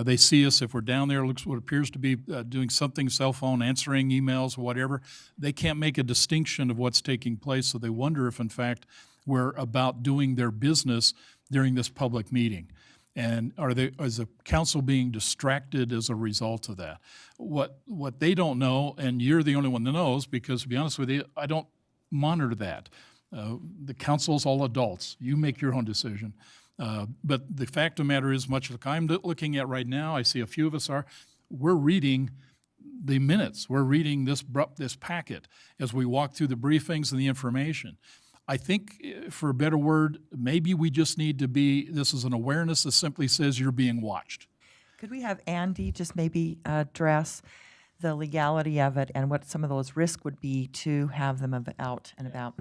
They see us, if we're down there, looks what appears to be doing something, cell phone, answering emails, whatever. They can't make a distinction of what's taking place, so they wonder if, in fact, we're about doing their business during this public meeting. And is the council being distracted as a result of that? What they don't know, and you're the only one that knows, because to be honest with you, I don't monitor that. The council's all adults. You make your own decision. But the fact of the matter is, much like I'm looking at right now, I see a few of us we're reading the minutes. We're reading this packet as we walk through the briefings and the information. I think, for a better word, maybe we just need to this is an awareness that simply says you're being watched. Could we have Andy just maybe address the legality of it and what some of those risks would be to have them out and about?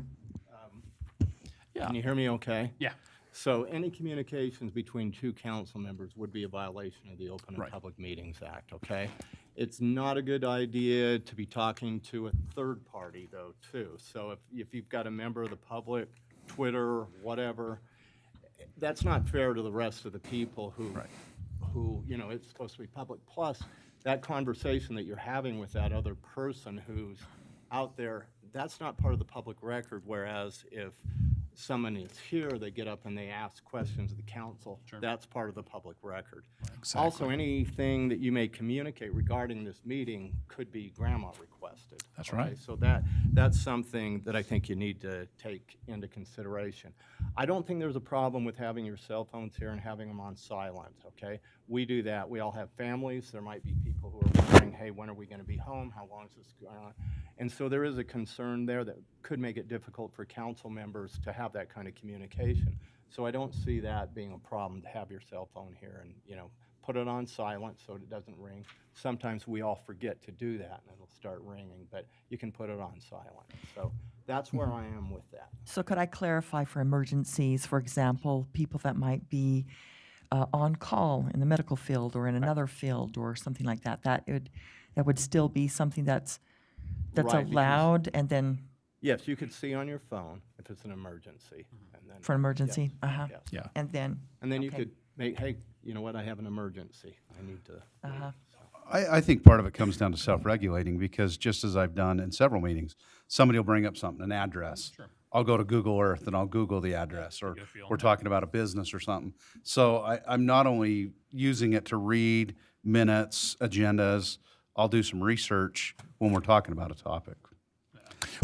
Can you hear me okay? Yeah. So any communications between 2 council members would be a violation of the Open and Right. Public Meetings Act, okay? It's not a good idea to be talking to a third party, though, too. So if you've got a member of the public, Twitter, whatever, that's not fair to the rest of the people who, it's supposed to be public. Plus, that conversation that you're having with that other person who's out there, that's not part of the public record, whereas if someone is here, they get up and they ask questions of the council. That's part of the public record. Exactly. Also, anything that you may communicate regarding this meeting could be grandma requested. That's okay? right. So that's something that I think you need to take into consideration. I don't think there's a problem with having your cell phones here and having them on silent, okay? We do that. We all have families. There might be people who are wondering, hey, when are we going to be home? How long is this going on? And so there is a concern there that could make it difficult for council members to have that kind of communication. So I don't see that being a problem to have your cell phone here and, put it on silent so it doesn't ring. Sometimes we all forget to do that and it'll start ringing, but you can put it on silent. So that's where I am with that. So could I clarify for emergencies, for example, people that might be on call in the medical field or in another field or something like that, that would still be something that's Right, because- allowed, and then Yes, you could see on your phone if it's an emergency. And then, for an emergency? yes, Uh-huh. yes. Yeah. And then, And then you okay. could make, hey, you know what, I have an emergency. I need to. Uh-huh. I think part of it comes down to self-regulating, because just as I've done in several meetings, somebody will bring up something, an address. I'll go to Google Earth and I'll Google the address, or get a feel on we're that. talking about a business or something. So I'm not only using it to read minutes, agendas, I'll do some research when we're talking about a topic.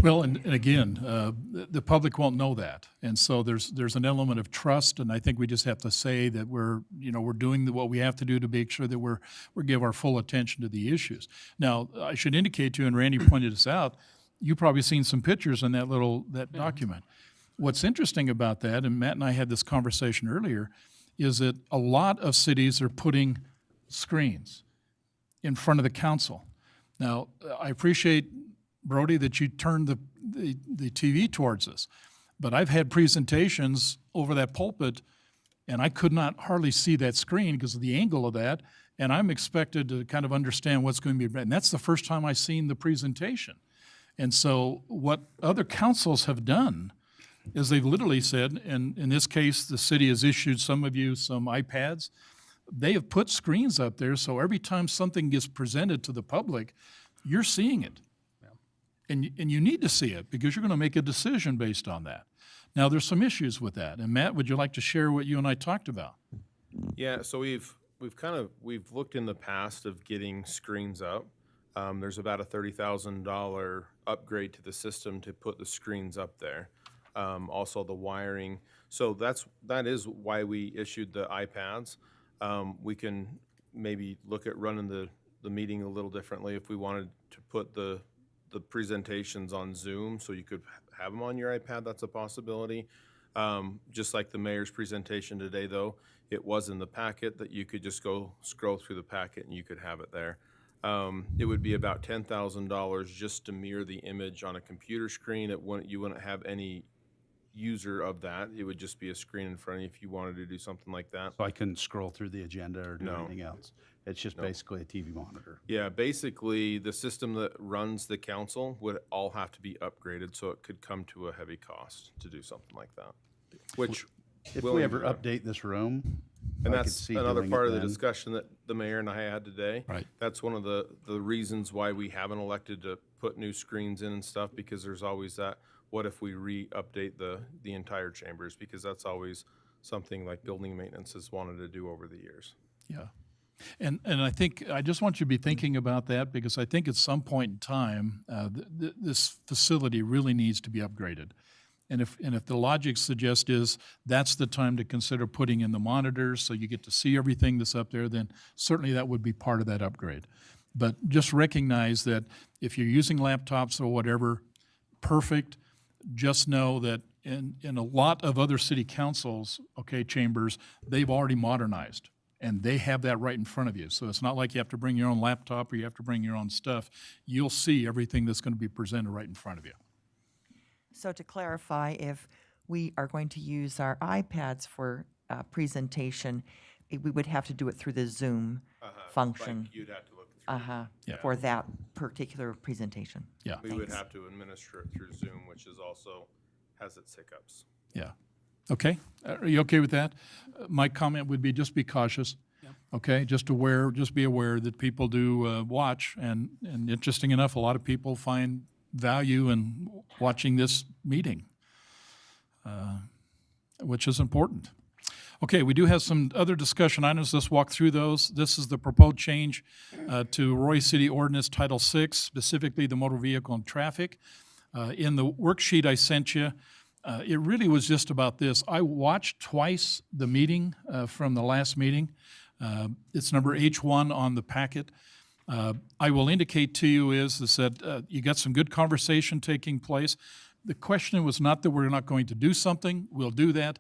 Well, and again, the public won't know that. And so there's an element of trust, and I think we just have to say that we're doing what we have to do to make sure that we give our full attention to the issues. Now, I should indicate to you, and Randy pointed this out, you've probably seen some pictures in that document. What's interesting about that, and Matt and I had this conversation earlier, is that a lot of cities are putting screens in front of the council. Now, I appreciate, Brody, that you turned the TV towards us, but I've had presentations over that pulpit, and I could not hardly see that screen because of the angle of that, and I'm expected to kind of understand what's going to be read. And that's the first time I've seen the presentation. And so what other councils have done is they've literally said, and in this case, the city has issued some of you some iPads. They have put screens up there, so every time something gets presented to the public, you're seeing it. And you need to see it because you're going to make a decision based on that. Now, there's some issues with that. And Matt, would you like to share what you and I talked about? Yeah, so we've looked in the past of getting screens up. There's about a $30,000 upgrade to the system to put the screens up there. Also the wiring. So that is why we issued the iPads. We can maybe look at running the meeting a little differently if we wanted to put the presentations on Zoom, so you could have them on your iPad. That's a possibility. Just like the mayor's presentation today, though, it was in the packet that you could just go scroll through the packet and you could have it there. It would be about $10,000 just to mirror the image on a computer screen. You wouldn't have any user of that. It would just be a screen in front of you if you wanted to do something like that. So I couldn't scroll through the agenda or do No. anything else. It's just basically a TV monitor. Yeah, basically, the system that runs the council would all have to be upgraded, so it could come to a heavy cost to do something like that. Which, If will we ever do. update this room, And I could that's see another doing part it of the then. discussion that the mayor and I had today. Right. That's one of the reasons why we haven't elected to put new screens in and stuff, because there's always that, what if we re-update the entire chambers? Because that's always something like building maintenance has wanted to do over the years. Yeah. And I think, I just want you to be thinking about that because I think at some point in time, this facility really needs to be upgraded. And if the logic suggests is that's the time to consider putting in the monitors so you get to see everything that's up there, then certainly that would be part of that upgrade. But just recognize that if you're using laptops or whatever, perfect. Just know that in a lot of other city councils, chambers, they've already modernized. And they have that right in front of you. So it's not like you have to bring your own laptop or you have to bring your own stuff. You'll see everything that's going to be presented right in front of you. So to clarify, if we are going to use our iPads for presentation, we would have to do it through the Zoom function Like you'd have to look through. Yeah. for that particular presentation. Yeah, We would Thanks. have to administer it through Zoom, which is also has its hiccups. yeah. Okay, are you okay with that? My comment would be just be cautious. Okay, just be aware that people do watch, and interesting enough, a lot of people find value in watching this meeting, which is important. Okay, we do have some other discussion items. Let's walk through those. This is the proposed change to Roy City Ordinance Title VI, specifically the motor vehicle and traffic. In the worksheet I sent you, it really was just about this. I watched twice the meeting from the last meeting. It's number H1 on the packet. I will indicate to you is that you got some good conversation taking place. The question was not that we're not going to do something. We'll do that.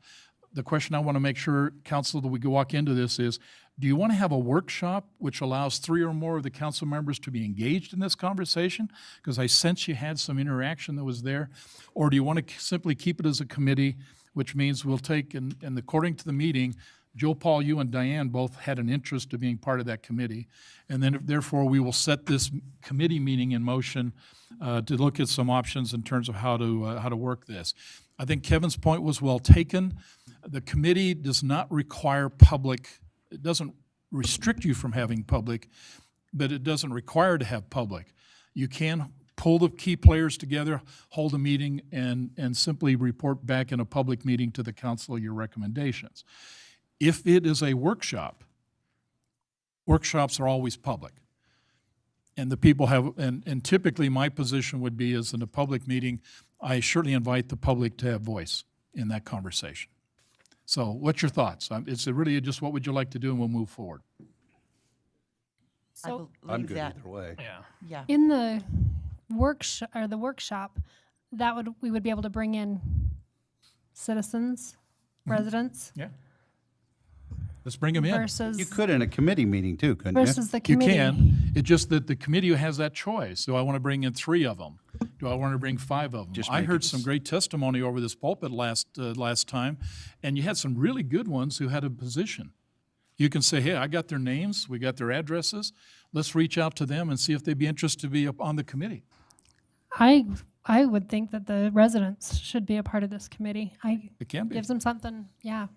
The question I want to make sure, council, that we can walk into this is, do you want to have a workshop which allows 3 or more of the council members to be engaged in this conversation? Because I sense you had some interaction that was there. Or do you want to simply keep it as a committee, which means we'll take, and according to the meeting, Joe, Paul, you and Diane both had an interest of being part of that committee. And then therefore, we will set this committee meeting in motion to look at some options in terms of how to work this. I think Kevin's point was well taken. The committee does not require public, it doesn't restrict you from having public, but it doesn't require to have public. You can pull the key players together, hold a meeting, and simply report back in a public meeting to the council your recommendations. If it is a workshop, workshops are always public. And the people have, and typically my position would be is in a public meeting, I certainly invite the public to have voice in that conversation. So what's your thoughts? It's really just what would you like to do, and we'll move forward. I So I'm believe good that, either way. Yeah. yeah. in the workshop, we would be able to bring in citizens, residents Yeah. Let's bring them in. versus You could in a committee meeting too, couldn't you? versus the You committee. can. It's just that the committee has that choice. Do I want to bring in 3 of them? Do I want to bring 5 of them? Just I make heard it some s- great testimony over this pulpit last time, and you had some really good ones who had a position. You can say, hey, I got their names, we got their addresses. Let's reach out to them and see if they'd be interested to be up on the committee. I would think that the residents should be a part of this committee. It can be. Gives them something, yeah.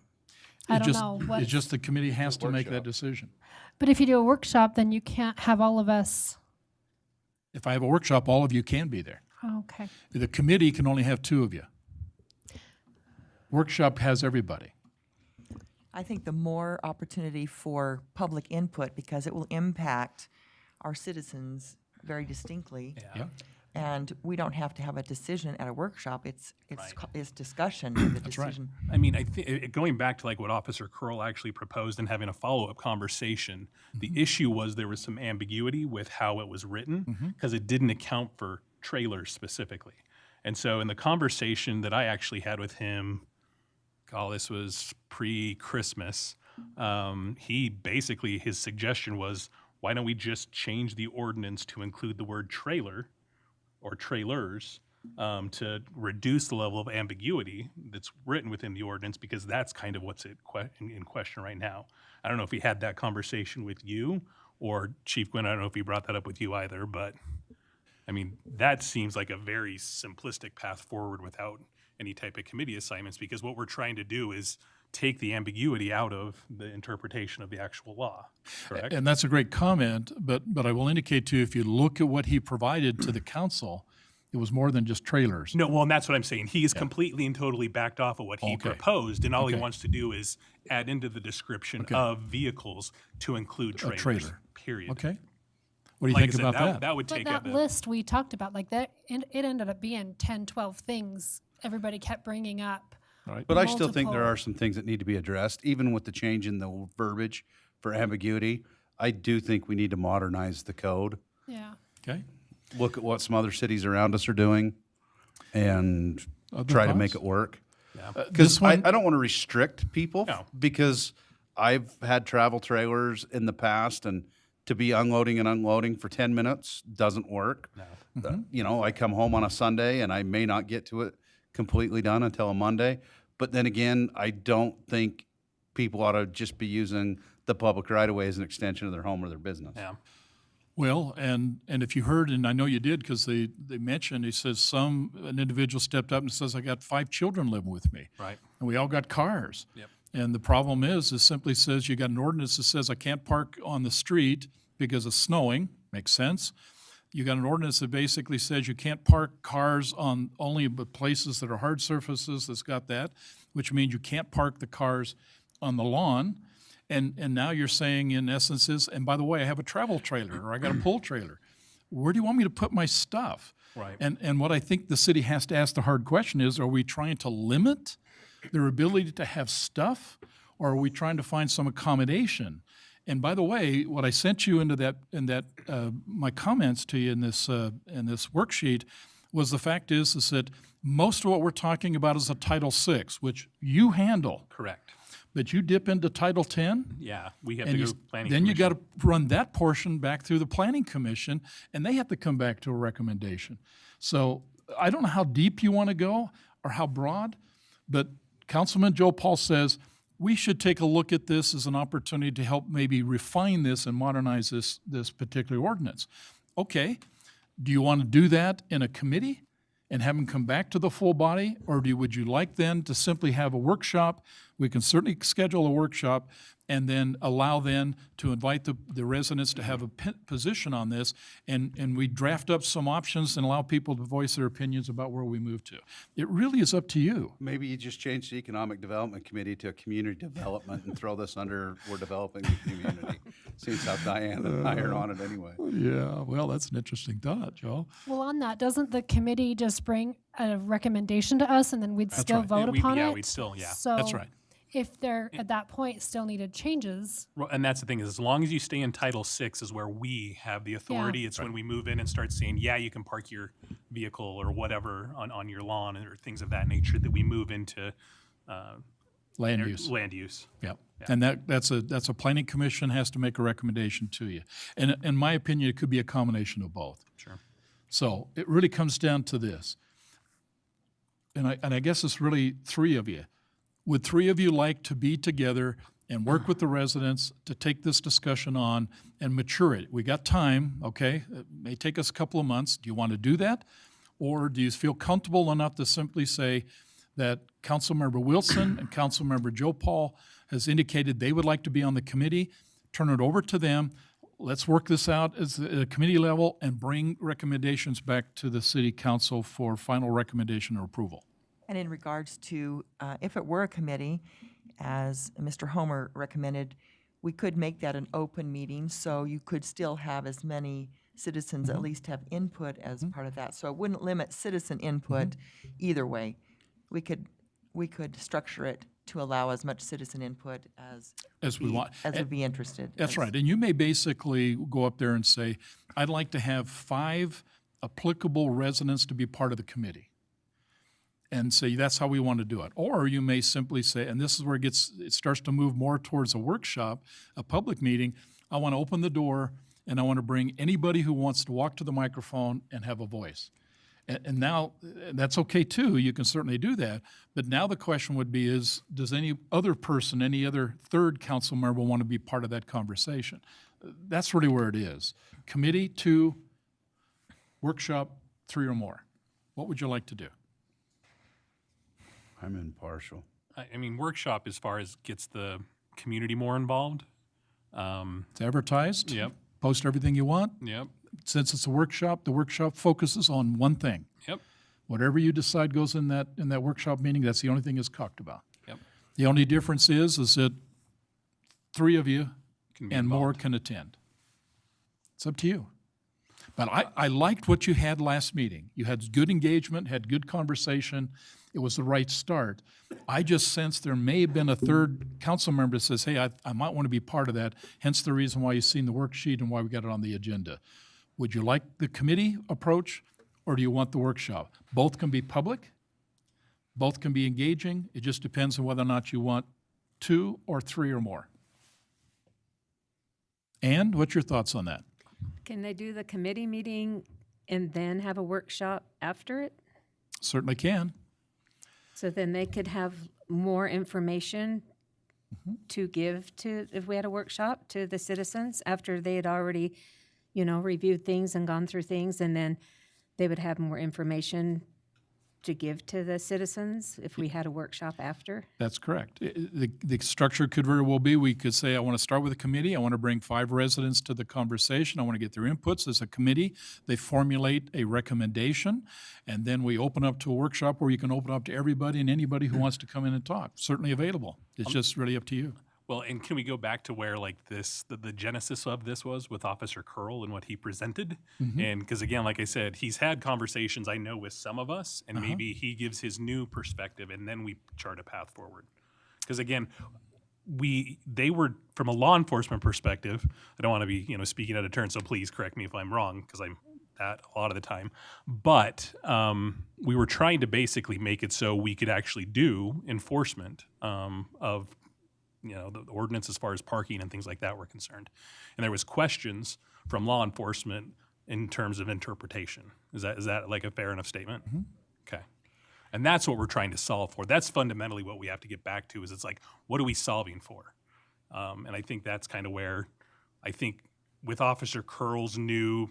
I It don't just- know what, It's just the committee has to make that decision. but if you do a workshop, then you can't have all of us, If I have a workshop, all of you can be there. okay. The committee can only have 2 of you. Workshop has everybody. I think the more opportunity for public input, because it will impact our citizens very distinctly. Yeah. And we don't have to have a decision at a workshop. It's discussion and the That's right. decision. I mean, I think going back to like what Officer Curl actually proposed and having a follow-up conversation, the issue was there was some ambiguity with how it was written because it didn't account for trailers specifically. And so in the conversation that I actually had with him, this was pre-Christmas, he basically, his suggestion was, why don't we just change the ordinance to include the word trailer or trailers to reduce the level of ambiguity that's written within the ordinance, because that's kind of what's in question right now. I don't know if he had that conversation with you or Chief Gwynn. I don't know if he brought that up with you either, but I mean, that seems like a very simplistic path forward without any type of committee assignments, because what we're trying to do is take the ambiguity out of the interpretation of the actual law, correct? And that's a great comment, but I will indicate to you, if you look at what he provided to the council, it was more than just trailers. No, well, and that's what I'm saying. He is completely and totally backed off of what he Okay. proposed, and all he Okay. wants to do is add into the description of vehicles to include trailers, trailer. period. Okay? What do you Like I think said, about that? That would But take that out the, list we talked about, like that, it ended up being 10, 12 things everybody kept bringing up. Right? But I still think there multiple- are some things that need to be addressed, even with the change in the verbiage for ambiguity. I do think we need to modernize the code, Yeah. Okay? look at what some other cities around us are doing, and Other try to make thoughts? it work. This Because one, I don't want to restrict people, No. because I've had travel trailers in the past, and to be unloading and unloading for 10 minutes doesn't work. You know, I come home on a Sunday and I may not get to it completely done until a Monday. But then again, I don't think people ought to just be using the public right of way as an extension of their home or their business. yeah. well, and if you heard, and I know you did, because they mentioned, he says an individual stepped up and says, I got 5 children living with me. Right. And we all got cars. Yep. And the problem is, it simply says you got an ordinance that says I can't park on the street because it's snowing. Makes sense. You got an ordinance that basically says you can't park cars on only but places that are hard surfaces that's got that, which means you can't park the cars on the lawn. And now you're saying, in essence, is, and by the way, I have a travel trailer or I got a pull trailer. Where do you want me to put my stuff? Right. And what I think the city has to ask the hard question is, are we trying to limit their ability to have stuff, or are we trying to find some accommodation? And by the way, what I sent you into my comments to you in this worksheet was the fact is that most of what we're talking about is a Title VI, which you handle, Correct. but you dip into Title 10. Yeah, we have And to you, go planning then you commission. got to run that portion back through the Planning Commission, and they have to come back to a recommendation. So I don't know how deep you want to go or how broad, but Councilman Joe Paul says we should take a look at this as an opportunity to help maybe refine this and modernize this particular ordinance. Okay, do you want to do that in a committee and have them come back to the full body, or would you like then to simply have a workshop, we can certainly schedule a workshop and then allow then to invite the residents to have a position on this, and we draft up some options and allow people to voice their opinions about where we move to. It really is up to you. Maybe you just change the Economic Development Committee to a community development and throw this under, we're developing the community. Seems how Diane and I are on it anyway. Yeah, well, that's an interesting thought, Joe. Well, on that, doesn't the committee just bring a recommendation to us and then we'd still right. vote upon it? We'd still, yeah. So That's right. if there at that point still needed changes, Well, and that's the thing is, as long as you stay in Title VI is where we have the authority. It's when we move in and start saying, yeah, you can park your vehicle or whatever on your lawn or things of that nature, that we move into Land use. Land use. Yep. And that's a planning commission has to make a recommendation to you. And in my opinion, it could be a combination of both. Sure. So it really comes down to this. And I guess it's really three of you. Would three of you like to be together and work with the residents to take this discussion on and mature it? We got time, okay? It may take us a couple of months. Do you want to do that? Or do you feel comfortable enough to simply say that Councilmember Wilson and Councilmember Joe Paul has indicated they would like to be on the committee, turn it over to them, let's work this out at a committee level and bring recommendations back to the city council for final recommendation or approval? And in regards to, if it were a committee, as Mr. Homer recommended, we could make that an open meeting, so you could still have as many citizens at least have input as part of that. So it wouldn't limit citizen input either way. We could structure it to allow as much citizen input As we want. as would be interested. That's right. And you may basically go up there and say, I'd like to have 5 applicable residents to be part of the committee. And say, that's how we want to do it. Or you may simply say, and this is where it starts to move more towards a workshop, a public meeting. I want to open the door and I want to bring anybody who wants to walk to the microphone and have a voice. And now, that's okay too, you can certainly do that. But now the question would be is, does any other person, any other third council member want to be part of that conversation? That's really where it is. Committee, 2, workshop, 3 or more. What would you like to do? I'm impartial. I mean, workshop as far as gets the community more involved. It's advertised. Yep. Post everything you want. Yep. Since it's a workshop, the workshop focuses on one thing. Yep. Whatever you decide goes in that workshop meeting, that's the only thing that's talked about. Yep. The only difference is that 3 of you Can be and more involved. can attend. It's up to you. But I liked what you had last meeting. You had good engagement, had good conversation. It was the right start. I just sensed there may have been a third council member that says, hey, I might want to be part of that, hence the reason why you've seen the worksheet and why we got it on the agenda. Would you like the committee approach, or do you want the workshop? Both can be public. Both can be engaging. It just depends on whether or not you want 2 or 3 or more. And what's your thoughts on that? Can they do the committee meeting and then have a workshop after it? Certainly can. So then they could have more information to give to, if we had a workshop, to the citizens after they had already, reviewed things and gone through things, and then they would have more information to give to the citizens if we had a workshop after? That's correct. The structure could very well be, we could say, I want to start with a committee. I want to bring 5 residents to the conversation. I want to get their inputs as a committee. They formulate a recommendation, and then we open up to a workshop where you can open up to everybody and anybody who wants to come in and talk. Certainly available. It's just really up to you. Well, and can we go back to where like the genesis of this was with Officer Curl and what he presented? And because again, like I said, he's had conversations I know with some of us, and maybe he gives his new perspective, and then we chart a path forward. Because again, they were from a law enforcement perspective. I don't want to be speaking out of turn, so please correct me if I'm wrong, because I'm that a lot of the time. But we were trying to basically make it so we could actually do enforcement of the ordinance as far as parking and things like that were concerned. And there was questions from law enforcement in terms of interpretation. Is that like a fair enough statement? Okay. And that's what we're trying to solve for. That's fundamentally what we have to get back to, is it's like, what are we solving for? And I think that's kind of where I think with Officer Curl's new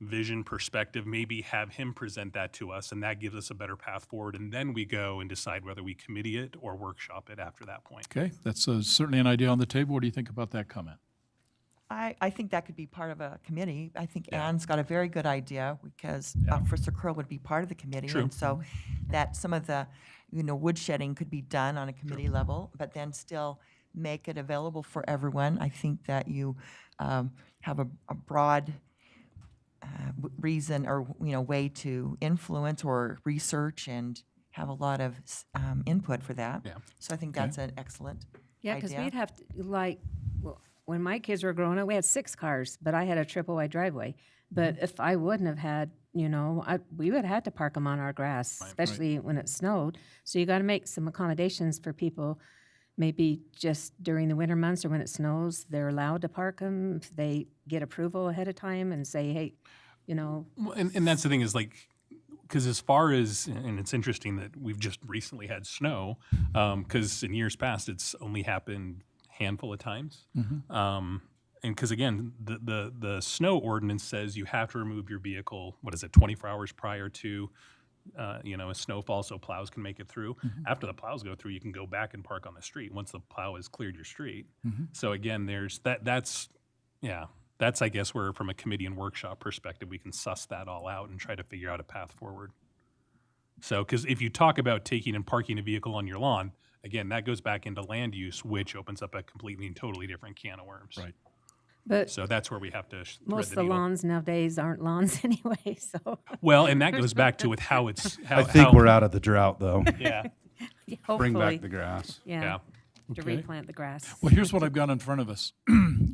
vision perspective, maybe have him present that to us, and that gives us a better path forward. And then we go and decide whether we committee it or workshop it after that point. Okay, that's certainly an idea on the table. What do you think about that comment? I think that could be part of a committee. I think Ann's got a very good idea because Officer Curl would be part of the committee. True. And so that some of the, wood shedding could be done on a committee level, but then still make it available for everyone. I think that you have a broad reason or, way to influence or research and have a lot of input for that. Yeah. So I think that's an excellent Yeah, because idea. we'd have to, when my kids were growing up, we had 6 cars, but I had a triple wide driveway. But if I wouldn't have had, we would have had to park them on our grass, especially when it snowed. So you got to make some accommodations for people. Maybe just during the winter months or when it snows, they're allowed to park them. If they get approval ahead of time and say, hey, Well, and that's the thing is because as far as, and it's interesting that we've just recently had snow, because in years past it's only happened handful of times. And because again, the snow ordinance says you have to remove your vehicle, 24 hours prior to, a snowfall so plows can make it through. After the plows go through, you can go back and park on the street once the plow has cleared your street. So again, there's that's I guess where from a committee and workshop perspective, we can suss that all out and try to figure out a path forward. So, because if you talk about taking and parking a vehicle on your lawn, again, that goes back into land use, which opens up a completely and totally different can of worms. Right. but So that's where we have to thread most of the the needle. lawns nowadays aren't lawns anyway, so Well, and that goes back to with how it's. How, I think how- we're out of the drought, though. Yeah. Hopefully. Bring back the grass. yeah, Yeah. to Okay. replant the grass. Well, here's what I've got in front of us.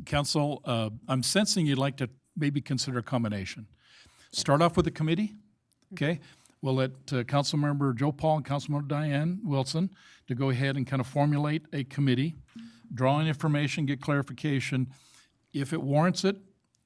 Council, I'm sensing you'd like to maybe consider a combination. Start off with the committee, okay? We'll let Councilmember Joe Paul and Councilmember Diane Wilson to go ahead and kind of formulate a committee, draw in information, get clarification. If it warrants it,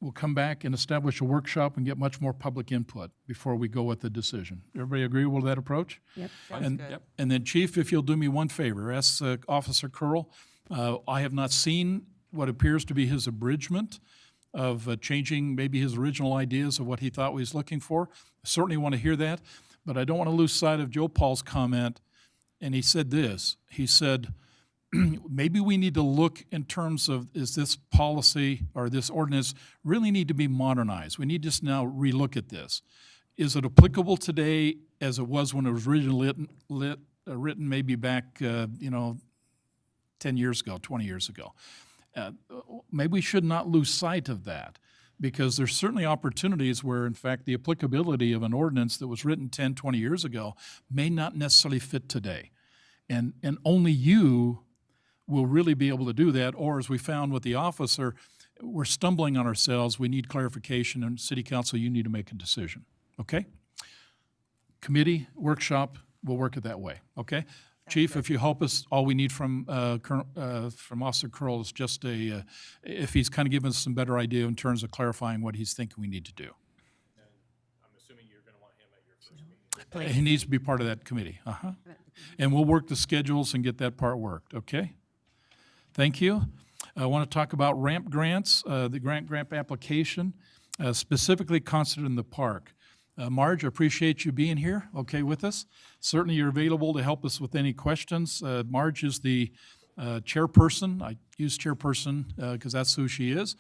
we'll come back and establish a workshop and get much more public input before we go with the decision. Everybody agree with that approach? Yep. And, good. and then, Chief, if you'll do me one favor, ask Officer Curl. I have not seen what appears to be his abridgment of changing maybe his original ideas of what he thought he was looking for. I certainly want to hear that, but I don't want to lose sight of Joe Paul's comment. And he said this. He said, maybe we need to look in terms of, is this policy or this ordinance really need to be modernized? We need to just now relook at this. Is it applicable today as it was when it was originally written maybe back, 10 years ago, 20 years ago? Maybe we should not lose sight of that, because there's certainly opportunities where, in fact, the applicability of an ordinance that was written 10, 20 years ago may not necessarily fit today. And only you will really be able to do that, or as we found with the officer, we're stumbling on ourselves, we need clarification, and City Council, you need to make a decision, okay? Committee, workshop, we'll work it that way, okay? Chief, if you help us, all we need from Officer Curl is just if he's kind of given us some better idea in terms of clarifying what he's thinking we need to do. I'm assuming you're going to want him at your first meeting. He needs to be part of that committee, And we'll work the schedules and get that part worked, okay? Thank you. I want to talk about ramp grants, the grant application, specifically concentrated in the park. Marge, I appreciate you being here, okay, with us. Certainly you're available to help us with any questions. Marge is the chairperson, I use chairperson because that's who she is,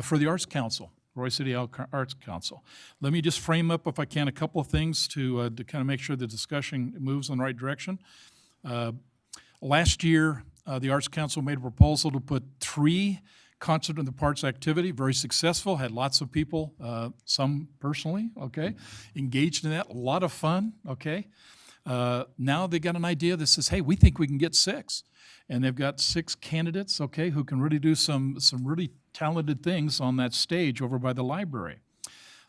for the Arts Council, Roy City Arts Council. Let me just frame up, if I can, a couple of things to kind of make sure the discussion moves in the right direction. Last year, the Arts Council made a proposal to put 3 Concert in the Parks activity, very successful, had lots of people, some personally, okay, engaged in that, a lot of fun, okay. Now they got an idea that says, hey, we think we can get 6. And they've got 6 candidates, okay, who can really do some really talented things on that stage over by the library.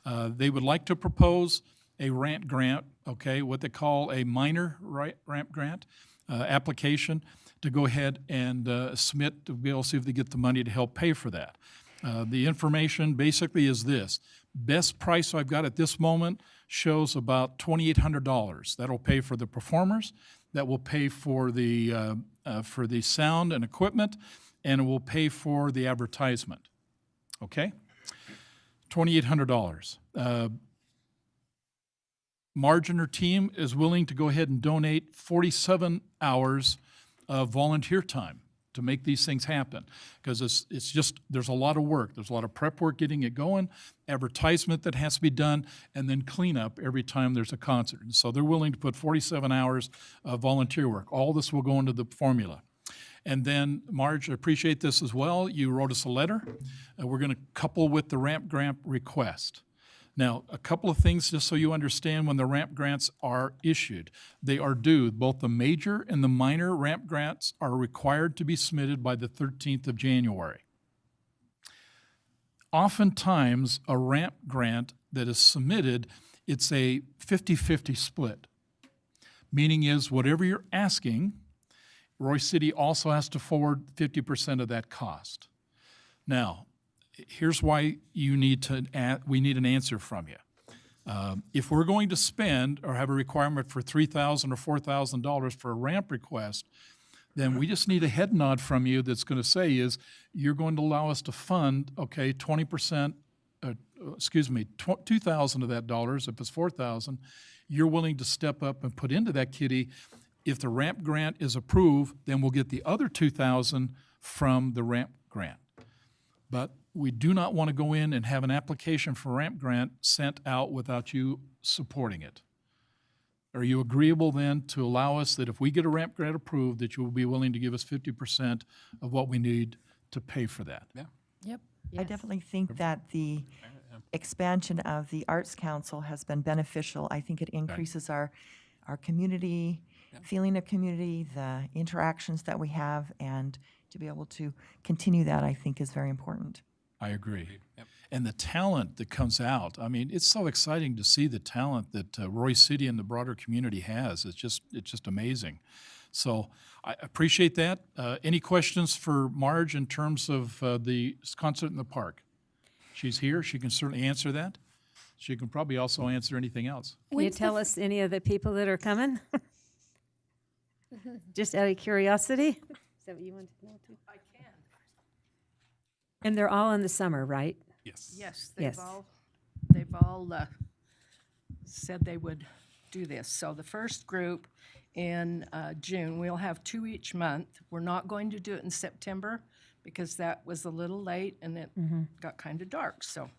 They would like to propose a ramp grant, okay, what they call a minor ramp grant application, to go ahead and submit to be able to see if they get the money to help pay for that. The information basically is this. Best price I've got at this moment shows about $2,800. That'll pay for the performers, that will pay for the sound and equipment, and it will pay for the advertisement. Okay? $2,800. Marge and her team is willing to go ahead and donate 47 hours of volunteer time to make these things happen. Because it's just, there's a lot of work. There's a lot of prep work getting it going, advertisement that has to be done, and then cleanup every time there's a concert. And so they're willing to put 47 hours of volunteer work. All this will go into the formula. And then, Marge, I appreciate this as well. You wrote us a letter. We're going to couple with the ramp grant request. Now, a couple of things just so you understand when the ramp grants are issued. They are due. Both the major and the minor ramp grants are required to be submitted by the 13th of January. Oftentimes, a ramp grant that is submitted, it's a 50-50 split. Meaning is whatever you're asking, Roy City also has to forward 50% of that cost. Now, here's why we need an answer from you. If we're going to spend or have a requirement for $3,000 or $4,000 for a ramp request, then we just need a head nod from you that's going to say is you're going to allow us to fund, okay, 20%, $2,000 of that dollars, if it's $4,000, you're willing to step up and put into that kitty. If the ramp grant is approved, then we'll get the other $2,000 from the ramp grant. But we do not want to go in and have an application for ramp grant sent out without you supporting it. Are you agreeable then to allow us that if we get a ramp grant approved, that you will be willing to give us 50% of what we need to pay for that? Yeah. Yep. I definitely think that the expansion of the Arts Council has been beneficial. I think it increases our community, feeling of community, the interactions that we have, and to be able to continue that, I think, is very important. I agree. Yep. And the talent that comes out, I mean, it's so exciting to see the talent that Roy City and the broader community has. It's just amazing. So I appreciate that. Any questions for Marge in terms of the concert in the park? She's here. She can certainly answer that. She can probably also answer anything else. Can you tell us any of the people that are coming? Just out of curiosity? Is that what you want to know too? I can. And they're all in the summer, right? Yes. Yes, Yes. they've all said they would do this. So the first group in June, we'll have 2 each month. We're not going to do it in September because that was a little late and it got kind of dark. So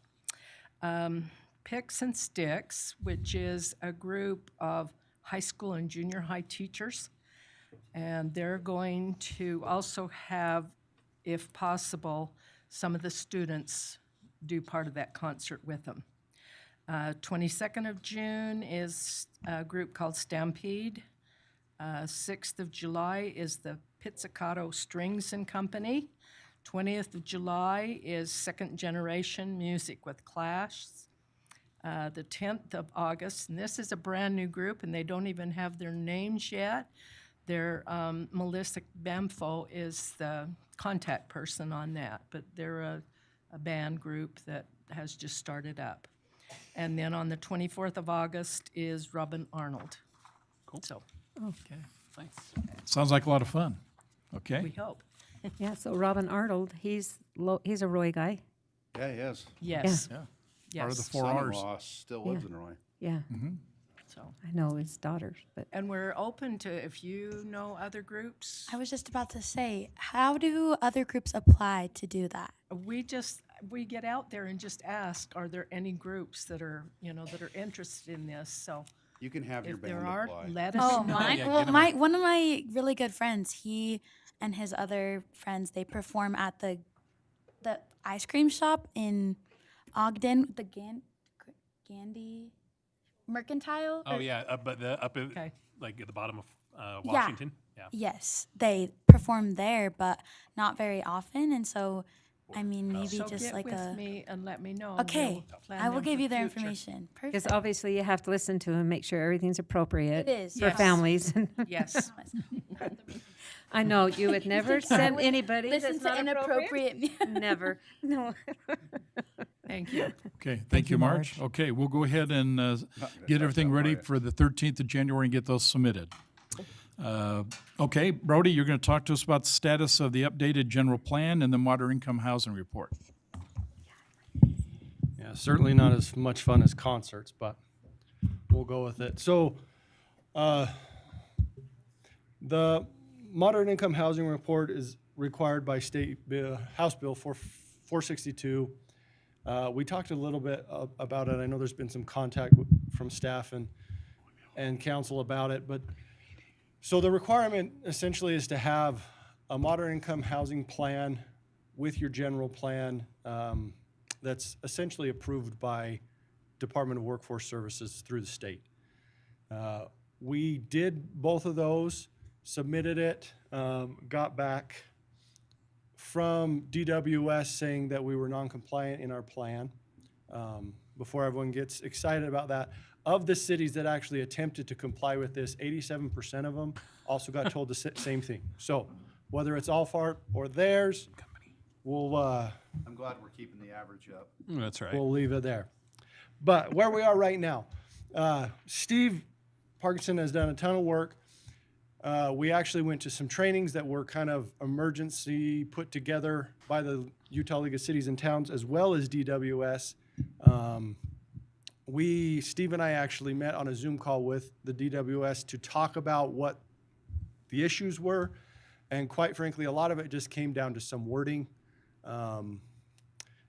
Picks and Sticks, which is a group of high school and junior high teachers. And they're going to also have, if possible, some of the students do part of that concert with them. 22nd of June is a group called Stampede. 6th of July is the Pizzicato Strings and Company. 20th of July is Second Generation Music with Clash. The 10th of August, and this is a brand new group, and they don't even have their names yet. Their Melissa Bamfo is the contact person on that, but they're a band group that has just started up. And then on the 24th of August is Robin Arnold. Cool. So Okay. Thanks. Sounds like a lot of fun. Okay. we hope. Yeah, so Robin Arnold, he's a Roy guy. Yeah, he is. Yes. Yeah. Part of the Yes. 4 R's. Son-in-law still lives in Roy. Yeah, So, I know his daughters, but and we're open to if you know other groups. I was just about to say, how do other groups apply to do that? We get out there and just ask, are there any groups that are interested in this? So You can have your if there band are, apply. let us Oh, know. mine. Yeah, Well, get 'em one of my really good friends, he and his other friends, they perform at the ice cream shop in Ogden, the Gandy Mercantile. Oh, yeah, but up at, Okay. like at the bottom of Washington. Yeah. Yes, they perform there, but not very often, and so, I mean, maybe So just get like with a. me and let me know. and Okay, we'll plan I will them give for you their future. information. because Perfect. obviously you have to listen to him, make sure everything's appropriate. It is, For yes. families. Yes. I know, you would never send anybody Listen that's to not appropriate. inappropriate. Never, no. Thank you. Okay, thank you, Marge. Okay, we'll go ahead and get everything ready for the 13th of January and get those submitted. Okay, Brody, you're going to talk to us about the status of the updated general plan and the moderate income housing report. Yeah, Yeah, certainly not as much fun as concerts, but we'll go with it. So, the moderate income housing report is required by House Bill 462. We talked a little bit about it. I know there's been some contact from staff and council about it, but so the requirement essentially is to have a moderate income housing plan with your general plan that's essentially approved by Department of Workforce Services through the state. We did both of those, submitted it, got back from DWS saying that we were non-compliant in our plan. Before everyone gets excited about that, of the cities that actually attempted to comply with this, 87% of them also got told the same thing. So whether it's Alfart or theirs, we'll I'm glad we're keeping the average up. That's right. we'll leave it there. But where we are right now, Steve Parkinson has done a ton of work. We actually went to some trainings that were kind of emergency put together by the Utah League of Cities and Towns as well as DWS. Steve and I actually met on a Zoom call with the DWS to talk about what the issues were. And quite frankly, a lot of it just came down to some wording.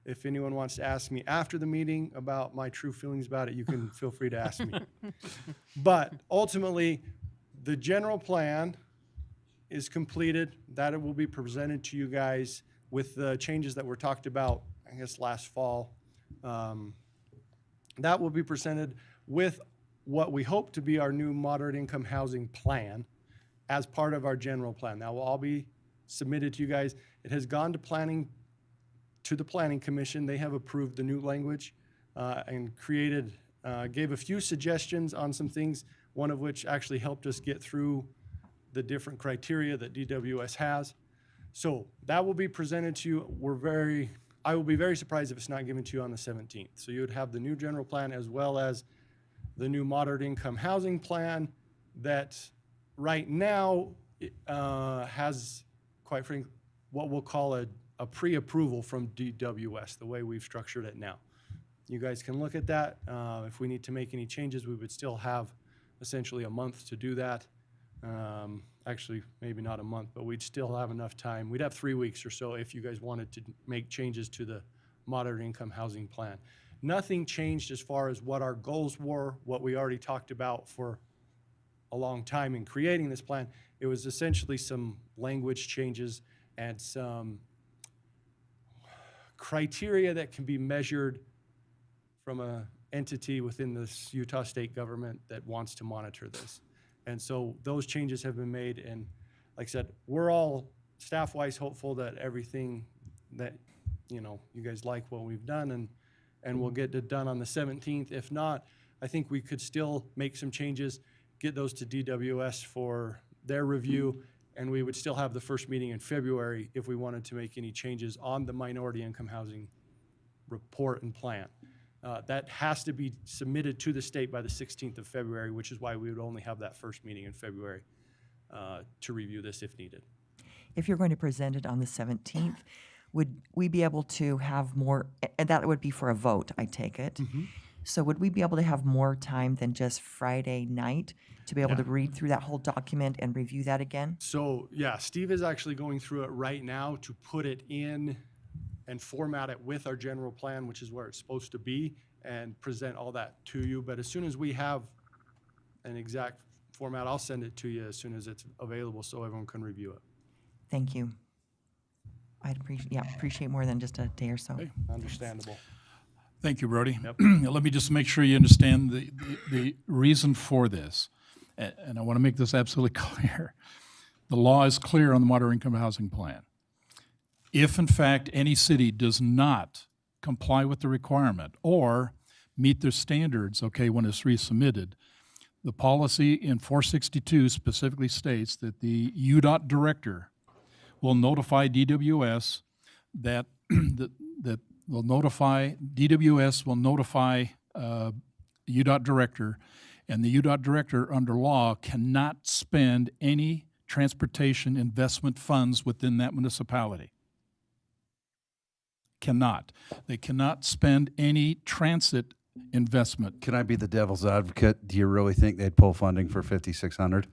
If anyone wants to ask me after the meeting about my true feelings about it, you can feel free to ask me. But ultimately, the general plan is completed. That it will be presented to you guys with the changes that were talked about, I guess, last fall. That will be presented with what we hope to be our new moderate income housing plan as part of our general plan. That will all be submitted to you guys. It has gone to the Planning Commission. They have approved the new language and gave a few suggestions on some things, one of which actually helped us get through the different criteria that DWS has. So that will be presented to you. I will be very surprised if it's not given to you on the 17th. So you would have the new general plan as well as the new moderate income housing plan that right now has, quite frankly, what we'll call a pre-approval from DWS, the way we've structured it now. You guys can look at that. If we need to make any changes, we would still have essentially a month to do that. Actually, maybe not a month, but we'd still have enough time. We'd have 3 weeks or so if you guys wanted to make changes to the moderate income housing plan. Nothing changed as far as what our goals were, what we already talked about for a long time in creating this plan. It was essentially some language changes and some criteria that can be measured from an entity within the Utah state government that wants to monitor this. And so those changes have been made, and like I said, we're all staff-wise hopeful that everything that, you guys like what we've done, and we'll get it done on the 17th. If not, I think we could still make some changes, get those to DWS for their review, and we would still have the first meeting in February if we wanted to make any changes on the minority income housing report and plan. That has to be submitted to the state by the 16th of February, which is why we would only have that first meeting in February to review this if needed. If you're going to present it on the 17th, would we be able to have more, and that would be for a vote, I take it. So would we be able to have more time than just Friday night to be able to read through that whole document and review that again? So yeah, Steve is actually going through it right now to put it in and format it with our general plan, which is where it's supposed to be, and present all that to you. But as soon as we have an exact format, I'll send it to you as soon as it's available so everyone can review it. Thank you. I'd appreciate more than just a day or so. Okay. Understandable. Thank you, Brody. Yep. Let me just make sure you understand the reason for this. And I want to make this absolutely clear. The law is clear on the moderate income housing plan. If, in fact, any city does not comply with the requirement or meet their standards, when it's resubmitted, the policy in 462 specifically states that the UDOT director will notify DWS that DWS will notify UDOT director, and the UDOT director under law cannot spend any transportation investment funds within that municipality. Cannot. They cannot spend any transit investment. Can I be the devil's advocate? Do you really think they'd pull funding for 5,600?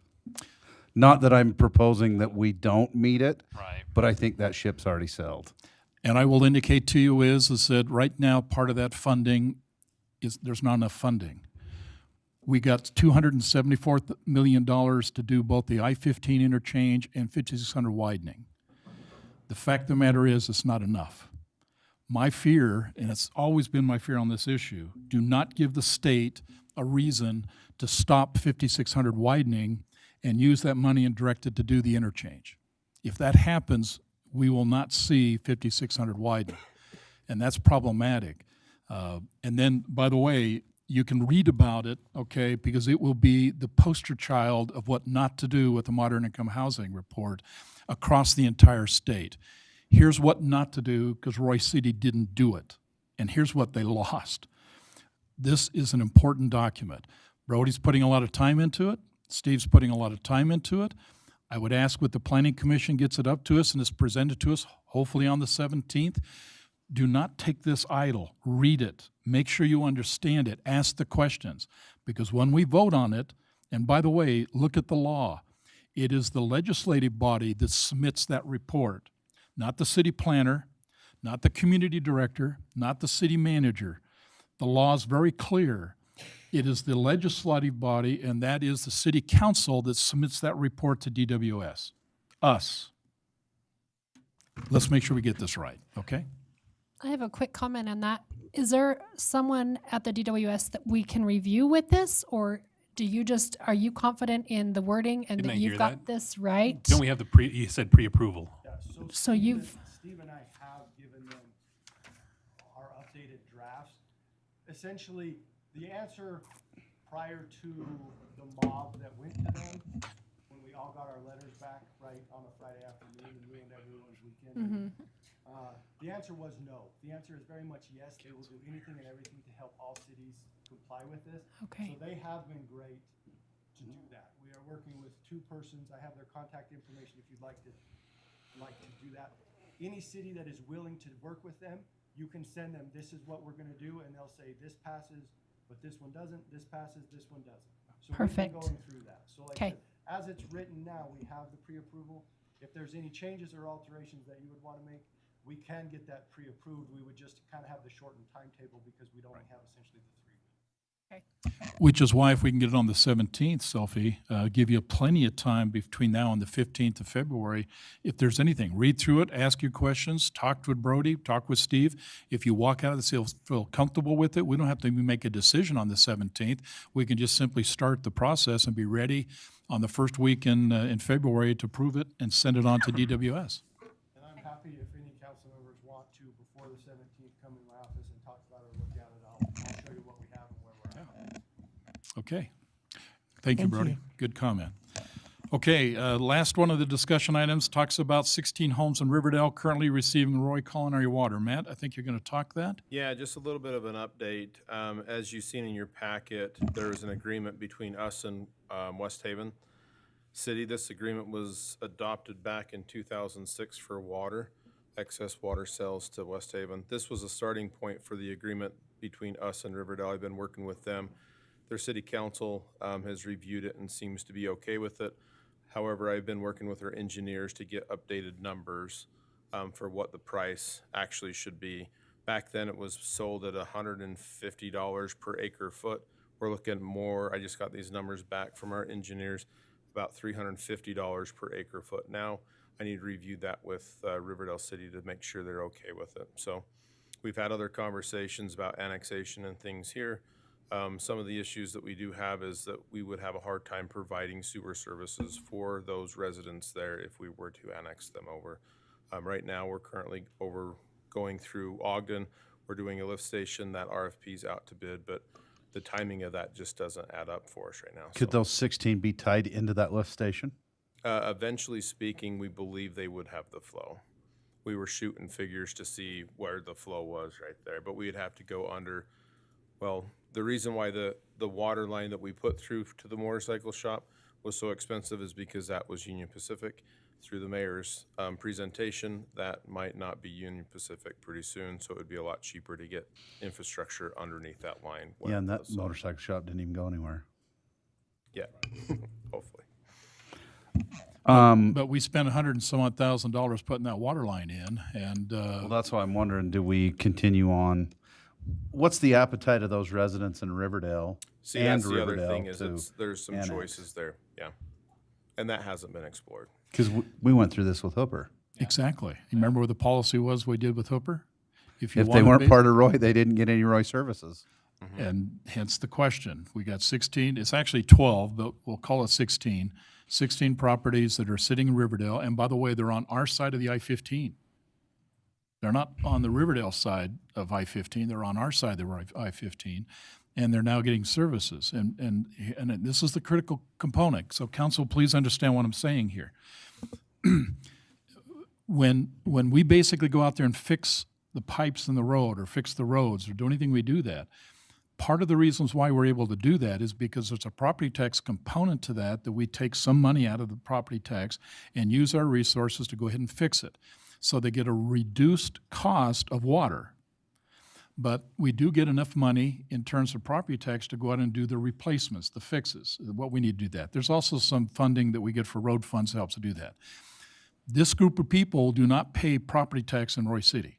Not that I'm proposing that we don't meet it, Right. but I think that ship's already sailed. And I will indicate to you is that right now, part of that funding is, there's not enough funding. We got $274 million to do both the I-15 interchange and 5600 widening. The fact of the matter is, it's not enough. My fear, and it's always been my fear on this issue, do not give the state a reason to stop 5600 widening and use that money and direct it to do the interchange. If that happens, we will not see 5600 widen, and that's problematic. And then, by the way, you can read about it, okay, because it will be the poster child of what not to do with the Modern Income Housing Report across the entire state. Here's what not to do, because Roy City didn't do it, and here's what they lost. This is an important document. Brody's putting a lot of time into it. Steve's putting a lot of time into it. I would ask what the Planning Commission gets it up to us and is presented to us, hopefully on the 17th. Do not take this idle. Read it. Make sure you understand it. Ask the questions. Because when we vote on it, and by the way, look at the law. It is the legislative body that submits that report, not the city planner, not the community director, not the city manager. The law is very clear. It is the legislative body, and that is the city council that submits that report to DWS. Us. Let's make sure we get this right, okay? I have a quick comment on that. Is there someone at the DWS that we can review with this, or are you confident in the wording and Didn't that I you've hear got that? this right? Don't we have you said pre-approval? So you've, Steve and I have given them our updated drafts. Essentially, the answer prior to the mob that went to them, when we all got our letters back, right, on a Friday afternoon and ruined everyone's weekend, the answer was no. The answer is very much yes. They will do anything and everything to help all cities comply with this. Okay. So they have been great to do that. We are working with 2 persons. I have their contact information if you'd like to do that. Any city that is willing to work with them, you can send them, this is what we're gonna do, and they'll say, this passes, but this one doesn't, this passes, this one doesn't. So Perfect. we've been going through that. So like I Okay. said, as it's written now, we have the pre-approval. If there's any changes or alterations that you would wanna make, we can get that pre-approved. We would just kind of have the shortened timetable because we'd only have essentially the 3 weeks. Which is why if we can get it on the 17th, Sophie, give you plenty of time between now and the 15th of February. If there's anything, read through it, ask your questions, talk with Brody, talk with Steve. If you walk out of this, feel comfortable with it, we don't have to even make a decision on the 17th. We can just simply start the process and be ready on the first week in February to prove it and send it on to DWS. And I'm happy if any council members want to, before the 17th, come in my office and talk about it or look at it. I'll show you what we have and where we're at. Okay. Thank you, Thank Brody. you. Good comment. Okay, last one of the discussion items talks about 16 homes in Riverdale currently receiving Roy Culinary Water. Matt, I think you're going to talk that? Yeah, just a little bit of an update. As you've seen in your packet, there is an agreement between us and West Haven City. This agreement was adopted back in 2006 for water, excess water sales to West Haven. This was a starting point for the agreement between us and Riverdale. I've been working with them. Their city council has reviewed it and seems to be okay with it. However, I've been working with our engineers to get updated numbers for what the price actually should be. Back then, it was sold at $150 per acre foot. We're looking more, I just got these numbers back from our engineers, about $350 per acre foot. Now, I need to review that with Riverdale City to make sure they're okay with it. So we've had other conversations about annexation and things here. Some of the issues that we do have is that we would have a hard time providing sewer services for those residents there if we were to annex them over. Right now, we're currently going through Ogden. We're doing a lift station. That RFP's out to bid, but the timing of that just doesn't add up for us right now. Could So, those 16 be tied into that lift station? eventually speaking, we believe they would have the flow. We were shooting figures to see where the flow was right there, but we'd have to go under, well, the reason why the water line that we put through to the motorcycle shop was so expensive is because that was Union Pacific. through the mayor's presentation, that might not be Union Pacific pretty soon, so it would be a lot cheaper to get infrastructure underneath that line. when Yeah, it and that does. motorcycle shop didn't even go anywhere. Yeah, hopefully. But we spent $100,000 putting that water line in, and Well, that's why I'm wondering, do we continue on? What's the appetite of those residents in Riverdale See, and that's the other Riverdale thing is there's some annex? choices there, yeah. And that hasn't been explored. Because we went through this with Hooper. exactly. You remember what the policy was we did with Hooper? You If they wanted weren't ba- part of Roy, they didn't get any Roy services. And hence the question. We got 16, it's actually 12, but we'll call it 16. 16 properties that are sitting in Riverdale, and by the way, they're on our side of the I-15. They're not on the Riverdale side of I-15, they're on our side of the I-15, and they're now getting services. And this is the critical component. So council, please understand what I'm saying here. When we basically go out there and fix the pipes in the road or fix the roads or do anything, we do that. Part of the reasons why we're able to do that is because there's a property tax component to that we take some money out of the property tax and use our resources to go ahead and fix it. So they get a reduced cost of water. But we do get enough money in terms of property tax to go out and do the replacements, the fixes, what we need to do that. There's also some funding that we get for road funds that helps to do that. This group of people do not pay property tax in Roy City.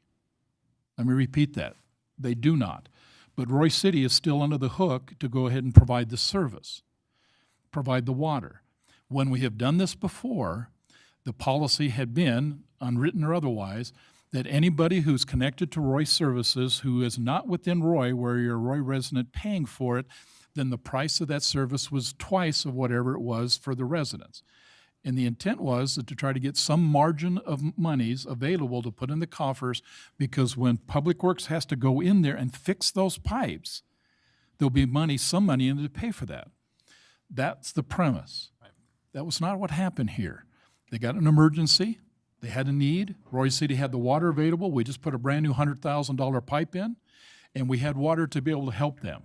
Let me repeat that. They do not. But Roy City is still under the hook to go ahead and provide the service, provide the water. When we have done this before, the policy had been, unwritten or otherwise, that anybody who's connected to Roy Services who is not within Roy, where you're a Roy resident paying for it, then the price of that service was twice of whatever it was for the residents. And the intent was to try to get some margin of monies available to put in the coffers, because when Public Works has to go in there and fix those pipes, there'll be money, some money in it to pay for that. That's the premise. That was not what happened here. They got an emergency. They had a need. Roy City had the water available. We just put a brand new $100,000 pipe in, and we had water to be able to help them.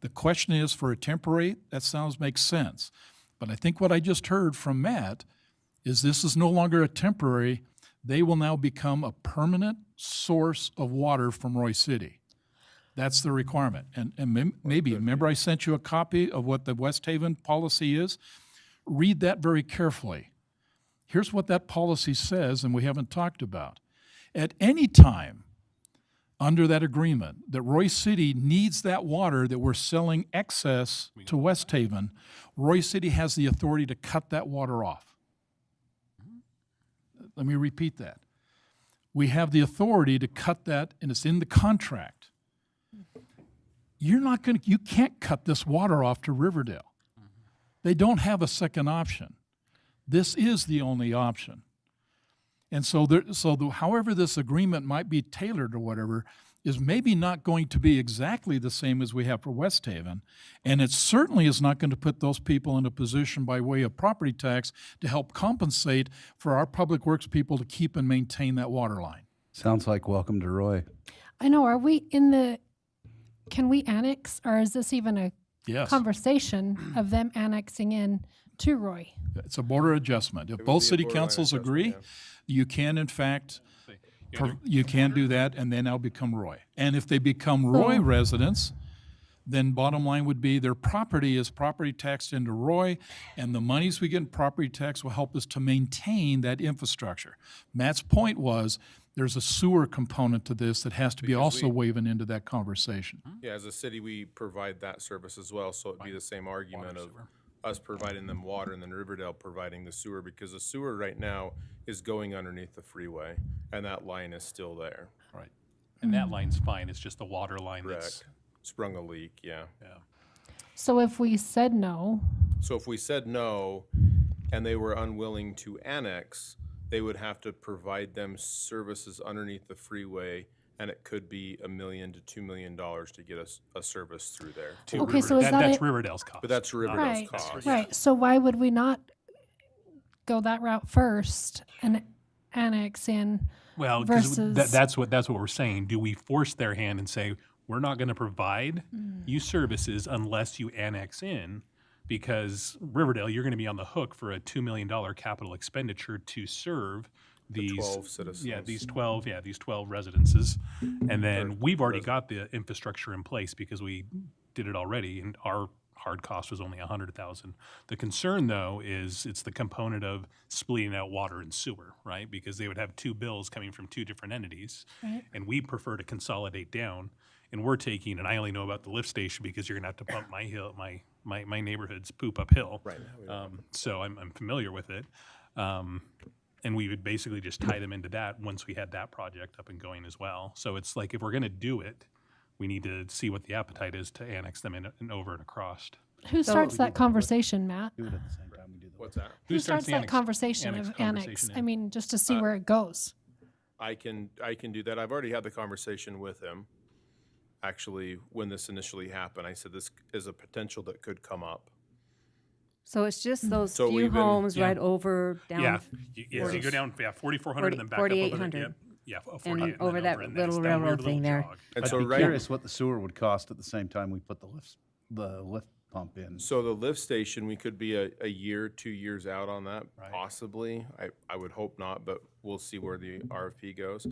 The question is, for a temporary, that makes sense. But I think what I just heard from Matt is this is no longer a temporary. They will now become a permanent source of water from Roy City. That's the requirement. And maybe, remember I sent you a copy of what the West Haven policy is? Read that very carefully. Here's what that policy says, and we haven't talked about. At any time under that agreement that Roy City needs that water that we're selling excess to West Haven, Roy City has the authority to cut that water off. Let me repeat that. We have the authority to cut that, and it's in the contract. You can't cut this water off to Riverdale. They don't have a second option. This is the only option. And so, however this agreement might be tailored or whatever, is maybe not going to be exactly the same as we have for West Haven. And it certainly is not going to put those people in a position by way of property tax to help compensate for our public works people to keep and maintain that water line. Sounds like welcome to Roy. I know, can we annex, or is this even a Yes. conversation of them annexing in to Roy? It's a border adjustment. If would both be a city borderline councils adjustment, agree, yeah. you can in fact, you can do that, and then they'll become Roy. And if they become Roy residents, then bottom line would be their property is property taxed into Roy, and the monies we get in property tax will help us to maintain that infrastructure. Matt's point was, there's a sewer component to this that has to be Because also we- woven into that conversation. Yeah, as a city, we provide that service as well, so it'd be the same argument of us providing them water and then Riverdale providing the sewer, because the sewer right now is going underneath the freeway, and that line is still there. Right. And that line's fine, it's just the water line that's, Correct. Sprung a leak, yeah. So if we said no, So if we said no, and they were unwilling to annex, they would have to provide them services underneath the freeway, and it could be $1 million to $2 million to get a service through there. Okay, so is that that's it? Riverdale's cost. But that's Riverdale's right, cost. right. So why would we not go that route first and annex in? Well, because versus- that's what we're saying. Do we force their hand and say, we're not going to provide you services unless you annex in? because Riverdale, you're going to be on the hook for a $2 million capital expenditure to serve these 12 citizens. these 12 residences. And then we've already got the infrastructure in place because we did it already, and our hard cost was only $100,000. The concern, though, is it's the component of splitting out water and sewer, right? Because they would have two bills coming from two different entities, Right. and we prefer to consolidate down. And we're taking, and I only know about the lift station because you're gonna have to pump my neighborhood's poop uphill. Right. So I'm familiar with it. And we would basically just tie them into that once we had that project up and going as well. So it's like, if we're gonna do it, we need to see what the appetite is to annex them in and over and across. Who starts that conversation, Matt? Do it at the same time we do the. What's that? Who starts the that conversation annex of annex? conversation, I yeah. mean, just to see where it goes. I can do that. I've already had the conversation with him. Actually, when this initially happened, I said this is a potential that could come up. So it's just those So few we've been- homes yeah. right over down. Yeah, so you go down, 4,400 and then back up over there. 4,800. Yep. Yeah, And 48 and over then that and then little it's that weird railroad little thing there. jog. And I'd so be right, curious what the sewer would cost at the same time we put the lift pump in. so the lift station, we could be a year, 2 years out on that, Right. possibly. I would hope not, but we'll see where the RFP goes.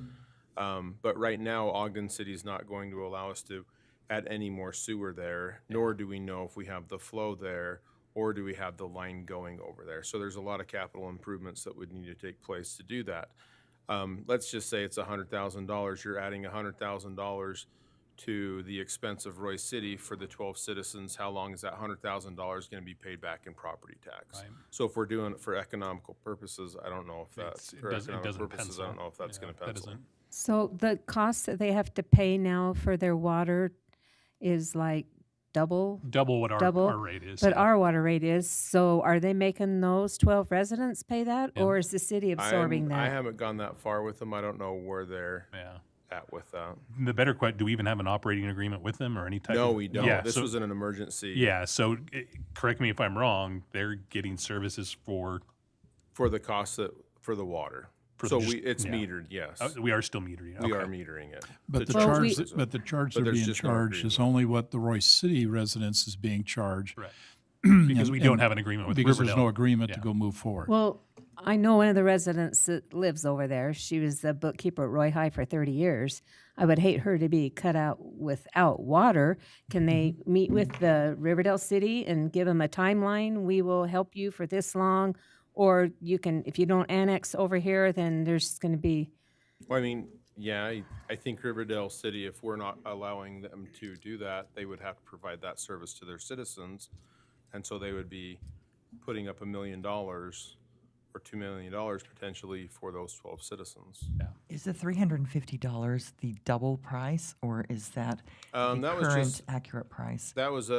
But right now, Ogden City is not going to allow us to add any more sewer there, nor do we know if we have the flow there, or do we have the line going over there. So there's a lot of capital improvements that would need to take place to do that. Let's just say it's $100,000. You're adding $100,000 to the expense of Roy City for the 12 citizens. How long is that $100,000 going to be paid back in property tax? Right. So if we're doing it for economical purposes, I don't know if that's, It for doesn't economic purposes, pencil. I don't know if that's Yeah, going to that pencil. doesn't. So the cost that they have to pay now for their water is like double, Double what double. our rate is. But yeah. our water rate is, so are they making those 12 residents pay that? Yeah. Or is the city absorbing I that? haven't gone that far with them. I don't know where they're Yeah. at with that. The better question, do we even have an operating agreement with them or any type of? No, we don't. Yeah, This so- was an emergency. Yeah, so correct me if I'm wrong, they're getting services for, For the cost that, for the water. For So the- it's yeah. metered, yes. we are still metering. We are okay. metering it. But the to charge, charge but the charge But they're there's being just no charged is agreement. only what the Royce City residence is being charged. Correct. Because we And- don't and have an agreement with Because there's Riverdale. no agreement to Yeah. go move forward. Well, I know one of the residents that lives over there. She was the bookkeeper at Roy High for 30 years. I would hate her to be cut out without water. Can they meet with the Riverdale City and give them a timeline? We will help you for this long. Or you can, if you don't annex over here, then there's going to be, Well, I mean, yeah, I think Riverdale City, if we're not allowing them to do that, they would have to provide that service to their citizens. And so they would be putting up $1 million or $2 million potentially for those 12 citizens. Is the $350 the double price, or is that the That was current just- accurate price? That was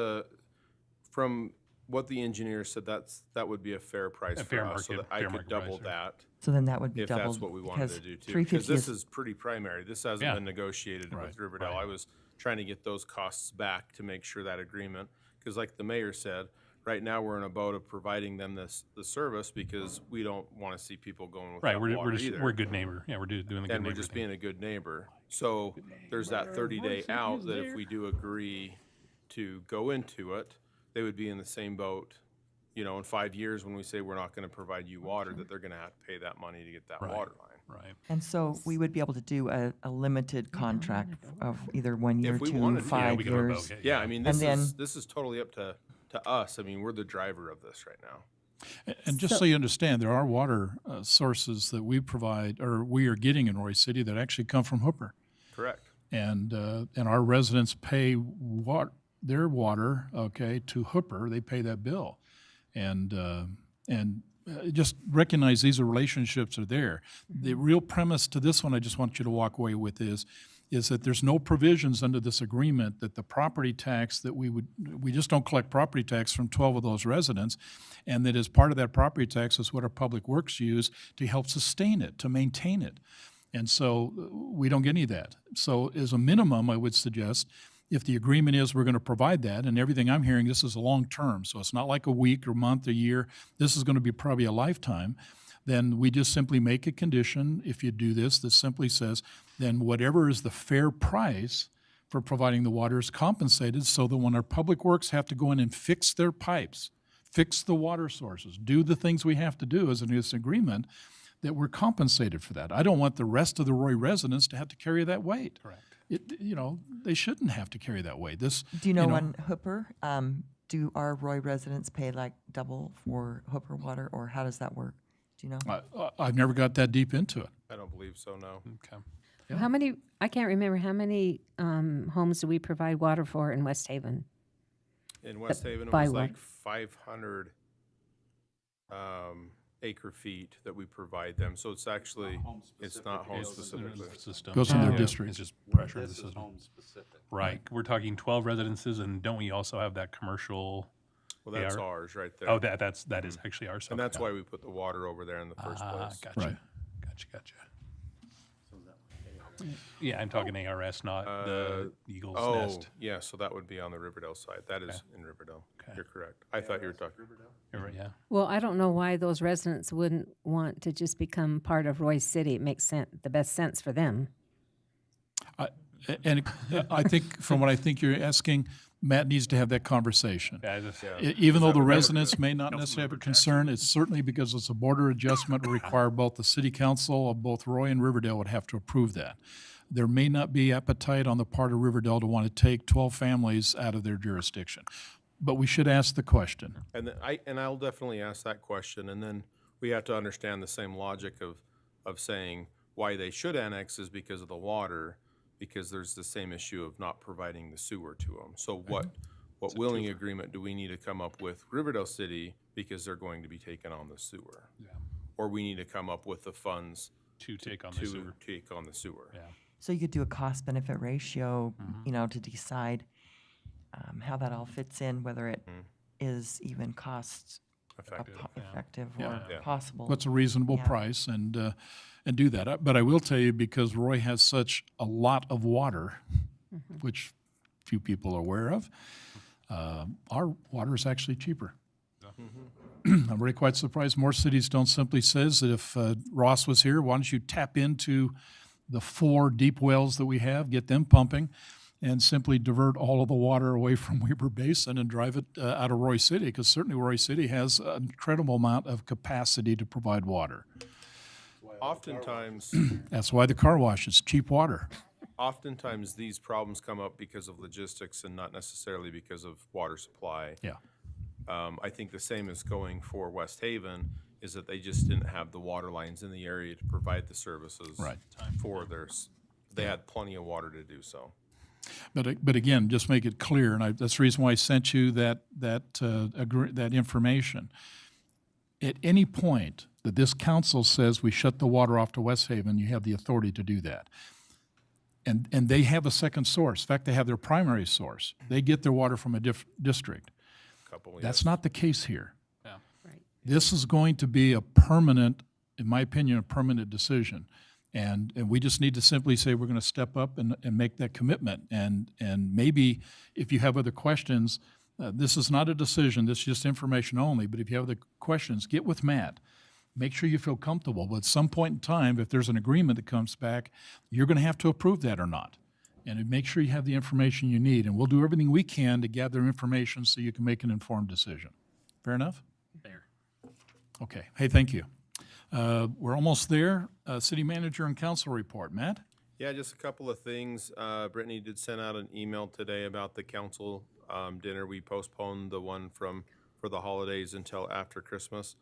from what the engineer said, that would be a fair price A for fair us, so market- that I fair could market double price, right. that. So then that would be If doubled. that's what we wanted because to do too, 350 because this is is pretty primary. This hasn't Yeah. been negotiated Right, with Riverdale. right. I was trying to get those costs back to make sure that agreement, because like the mayor said, right now we're in a boat of providing them the service because we don't want to see people going Right, without we're water just, either. we're a good neighbor. Yeah, we're doing the good And we're neighbor just thing. being a good neighbor. So there's that 30-day out that if we do agree to go into it, they would be in the same boat, you know, in 5 years when we say we're not going to provide you water, that they're going to have to pay that money to get that Right. water line. Right. And so we would be able to do a limited contract of either 1 year, If we 2, wanted to, yeah, 5 we could revoke years. it. Yeah, I mean, And this is totally up to us. I mean, we're the driver of this right now. And just so you understand, there are water sources that we provide, or we are getting in Roy City that actually come from Hooper. Correct. And our residents pay their water, okay, to Hooper. They pay that bill. And just recognize these relationships are there. The real premise to this one I just want you to walk away with is that there's no provisions under this agreement that the property tax that we just don't collect property tax from 12 of those residents, and that as part of that property tax is what our public works use to help sustain it, to maintain it. And so we don't get any of that. So as a minimum, I would suggest if the agreement is we're going to provide that, and everything I'm hearing, this is a long term, so it's not like a week or month, a year, this is going to be probably a lifetime, then we just simply make a condition, if you do this, that simply says, then whatever is the fair price for providing the water is compensated, so that when our public works have to go in and fix their pipes, fix the water sources, do the things we have to do as an agreement, that we're compensated for that. I don't want the rest of the Roy residents to have to carry that weight. Correct. They shouldn't have to carry that weight. This, Do you know on Hooper, do our Roy residents pay like double for Hooper water, or how does that work? Do you know? I've never got that deep into it. I don't believe so, no. Okay. How many, I can't remember, how many homes do we provide water for in West Haven? In West Haven, it by was what? like 500 acre feet that we provide them. So it's actually, it's not home specifically. System. Goes in their Yeah. district. It's just pressure in the system. Right. We're talking 12 residences, and don't we also have that commercial? Well, that's AR? ours right there. Oh, that is actually ours. And that's Okay. why we put the water over there in the first place. Gotcha. Right. Gotcha. Yeah, I'm talking ARS, not the Eagle's Nest. Yeah, so that would be on the Riverdale side. That is in Riverdale. Okay. You're correct. I thought you were talking Riverdale. You're right, yeah. Well, I don't know why those residents wouldn't want to just become part of Roy City. It makes the best sense for them. And I think, from what I think you're asking, Matt needs to have that conversation. Yeah, I just- Even though the residents may not necessarily have a concern, it's certainly because it's a border adjustment would require both the city council of both Roy and Riverdale would have to approve that. There may not be appetite on the part of Riverdale to want to take 12 families out of their jurisdiction, but we should ask the question. And I'll definitely ask that question, and then we have to understand the same logic of saying why they should annex is because of the water, because there's the same issue of not providing the sewer to them. So what willing agreement do we need to come up with Riverdale City because they're going to be taking on the sewer? Yeah. Or we need to come up with the funds To take on the sewer. to take on the sewer. Yeah. So you could do a cost-benefit ratio, to decide how that all fits in, whether it is even cost Effective. effective Yeah. or Yeah. possible. What's a reasonable Yeah. price, and do that. But I will tell you, because Roy has such a lot of water, which few people are aware of, our water is actually cheaper. I'm really quite surprised more cities don't simply says that if Ross was here, why don't you tap into the 4 deep wells that we have, get them pumping, and simply divert all of the water away from Weber Basin and drive it out of Roy City, because certainly Roy City has an incredible amount of capacity to provide water. Oftentimes, That's why the car wash is cheap water. oftentimes these problems come up because of logistics and not necessarily because of water supply. Yeah. I think the same is going for West Haven, is that they just didn't have the water lines in the area to provide the services Right. for they had plenty of water to do so. But again, just make it clear, and that's the reason why I sent you that information. At any point that this council says we shut the water off to West Haven, you have the authority to do that. And they have a second source. In fact, they have their primary source. They get their water from a district. That's not the case here. Yeah. Right. This is going to be a permanent, in my opinion, a permanent decision. And we just need to simply say we're going to step up and make that commitment. And maybe if you have other questions, this is not a decision, this is just information only, but if you have other questions, get with Matt. Make sure you feel comfortable. But at some point in time, if there's an agreement that comes back, you're going to have to approve that or not. And make sure you have the information you need. And we'll do everything we can to gather information so you can make an informed decision. Fair enough? Fair. Okay. Hey, thank you. We're almost there. City manager and council report. Matt? Yeah, just a couple of things. Brittany did send out an email today about the council dinner. We postponed the one for the holidays until after Christmas.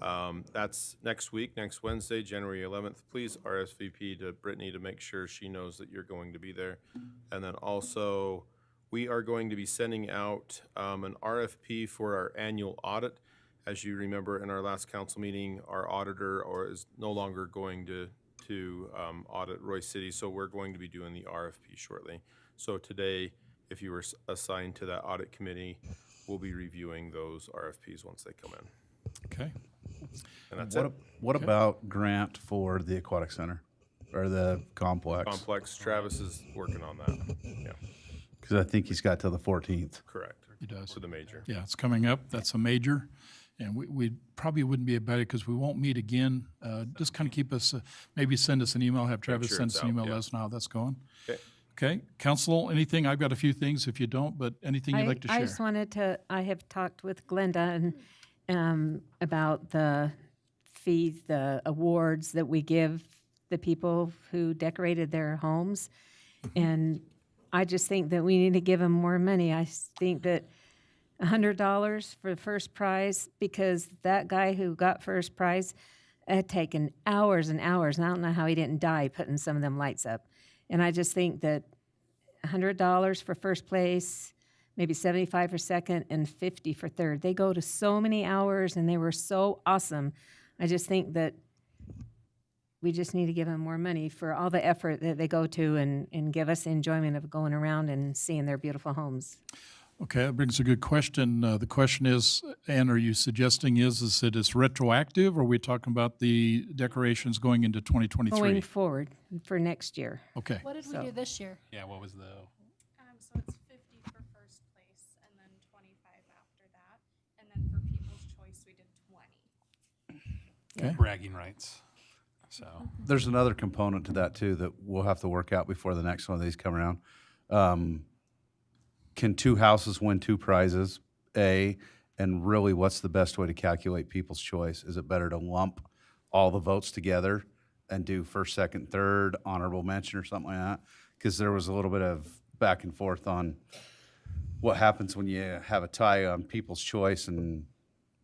That's next week, next Wednesday, January 11th. Please RSVP to Brittany to make sure she knows that you're going to be there. And then also, we are going to be sending out an RFP for our annual audit. As you remember, in our last council meeting, our auditor is no longer going to audit Roy City, so we're going to be doing the RFP shortly. So today, if you were assigned to that audit committee, we'll be reviewing those RFPs once they come in. Okay. And that's it. What about grant for the aquatic center or the complex? Complex, Travis is working on that. Yeah, Because I think he's got till the 14th. correct. He does. To the major. Yeah, it's coming up. That's a major. And we probably wouldn't be about it because we won't meet again. Just kind of keep us, maybe send us an email, have Travis sure send it's us an out, email, yeah. let us know how that's going. Okay. Okay, council, anything? I've got a few things if you don't, but anything you'd like to share? I just wanted to, I have talked with Glenda and about the fees, the awards that we give the people who decorated their homes. And I just think that we need to give them more money. I think that $100 for the first prize, because that guy who got first prize had taken hours and hours, and I don't know how he didn't die putting some of them lights up. And I just think that $100 for first place, maybe $75 for second, and $50 for third. They go to so many hours, and they were so awesome. I just think that we just need to give them more money for all the effort that they go to and give us the enjoyment of going around and seeing their beautiful homes. Okay, that brings a good question. The question is, Ann, are you suggesting is that it's retroactive, or are we talking about the decorations going into 2023? Going forward for next year. Okay. What did we do this year? Yeah, what was the, So it's 50 for first place and then 25 after that. And then for People's Choice, we did 20. Okay. bragging rights? So, There's another component to that too that we'll have to work out before the next one of these come around. Can two houses win two prizes? A, and really what's the best way to calculate people's choice? Is it better to lump all the votes together and do first, second, third, honorable mention or something like that? Because there was a little bit of back and forth on what happens when you have a tie on people's choice and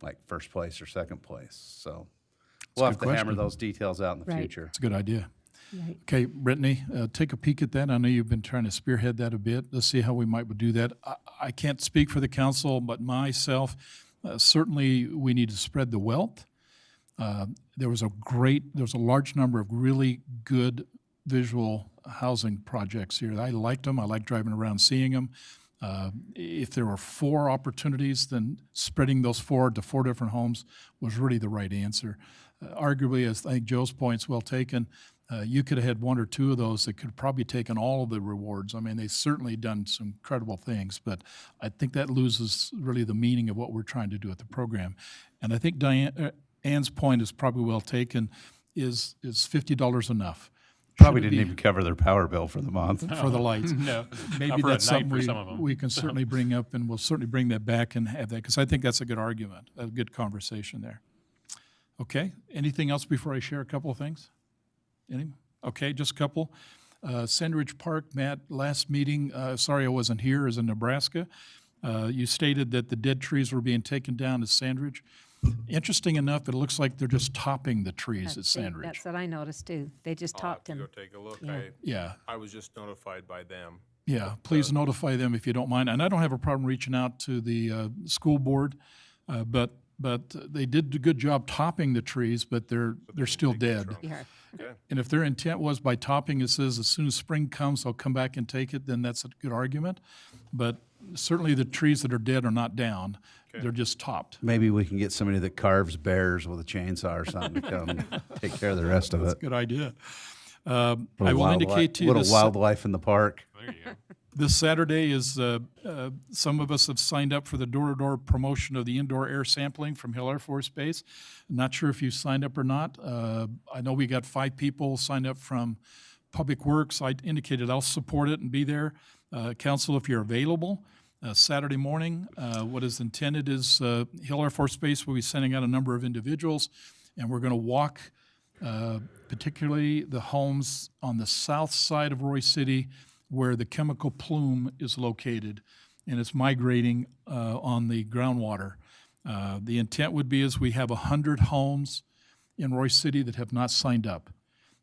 like first place or second place. So we'll a have good to hammer question. those details out in the Right. future. It's a good idea. Right. Okay, Brittany, take a peek at that. I know you've been trying to spearhead that a bit. Let's see how we might do that. I can't speak for the council, but myself, certainly we need to spread the wealth. There was a large number of really good visual housing projects here. I liked them. I liked driving around seeing them. If there were 4 opportunities, then spreading those 4 to 4 different homes was really the right answer. Arguably, as I think Joe's point's well taken, you could have had 1 or 2 of those that could have probably taken all of the rewards. I mean, they've certainly done some incredible things, but I think that loses really the meaning of what we're trying to do at the program. And I think Ann's point is probably well taken. Is $50 enough? Probably Should it didn't be even cover their power bill for the month. for the lights? No, Maybe not for a that's night something for some of 'em. we can certainly bring up, and we'll certainly bring that back and have that, because I think that's a good argument, a good conversation there. Okay, anything else before I share a couple of things? Any? Okay, just a couple. Sandridge Park, Matt, last meeting, sorry I wasn't here, is in Nebraska. You stated that the dead trees were being taken down at Sandridge. Interesting enough, it looks like they're just topping the trees at Sandridge. That's what I noticed too. They just I'll have topped to go them. take a look. Yeah. Yeah. I was just notified by them. Yeah, please notify them if you don't mind. And I don't have a problem reaching out to the school board, but they did a good job topping the trees, but they're still dead. Yeah. Okay. And if their intent was by topping, it says as soon as spring comes, they'll come back and take it, then that's a good argument. But certainly the trees that are dead are not down. They're just topped. Maybe we can get somebody that carves bears with a chainsaw or something to come take care of the rest of it. Good idea. I will Wildlife- indicate to you little this. wildlife in the park. there you go. This Saturday is, some of us have signed up for the door-to-door promotion of the indoor air sampling from Hill Air Force Base. Not sure if you signed up or not. I know we got 5 people signed up from Public Works. I indicated I'll support it and be there. Council, if you're available, Saturday morning, what is intended is Hill Air Force Base will be sending out a number of individuals, and we're going to walk particularly the homes on the south side of Roy City where the chemical plume is located, and it's migrating on the groundwater. The intent would be is we have 100 homes in Roy City that have not signed up,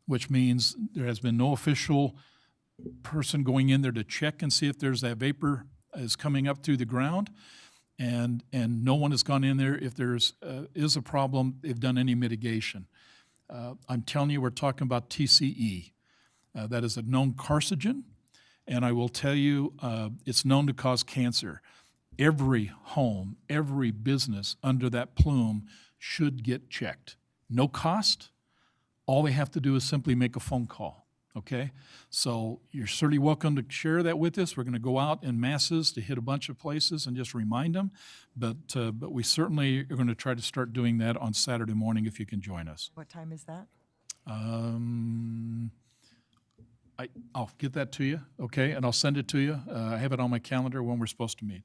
which means there has been no official person going in there to check and see if there's that vapor is coming up through the ground, and no one has gone in there. If there's is a problem, they've done any mitigation. I'm telling you, we're talking about TCE. That is a known carcinogen. And I will tell you, it's known to cause cancer. Every home, every business under that plume should get checked. No cost. All they have to do is simply make a phone call, okay? So you're certainly welcome to share that with us. We're going to go out in masses to hit a bunch of places and just remind them. But we certainly are going to try to start doing that on Saturday morning if you can join us. What time is that? I'll get that to you, okay, and I'll send it to you. I have it on my calendar when we're supposed to meet.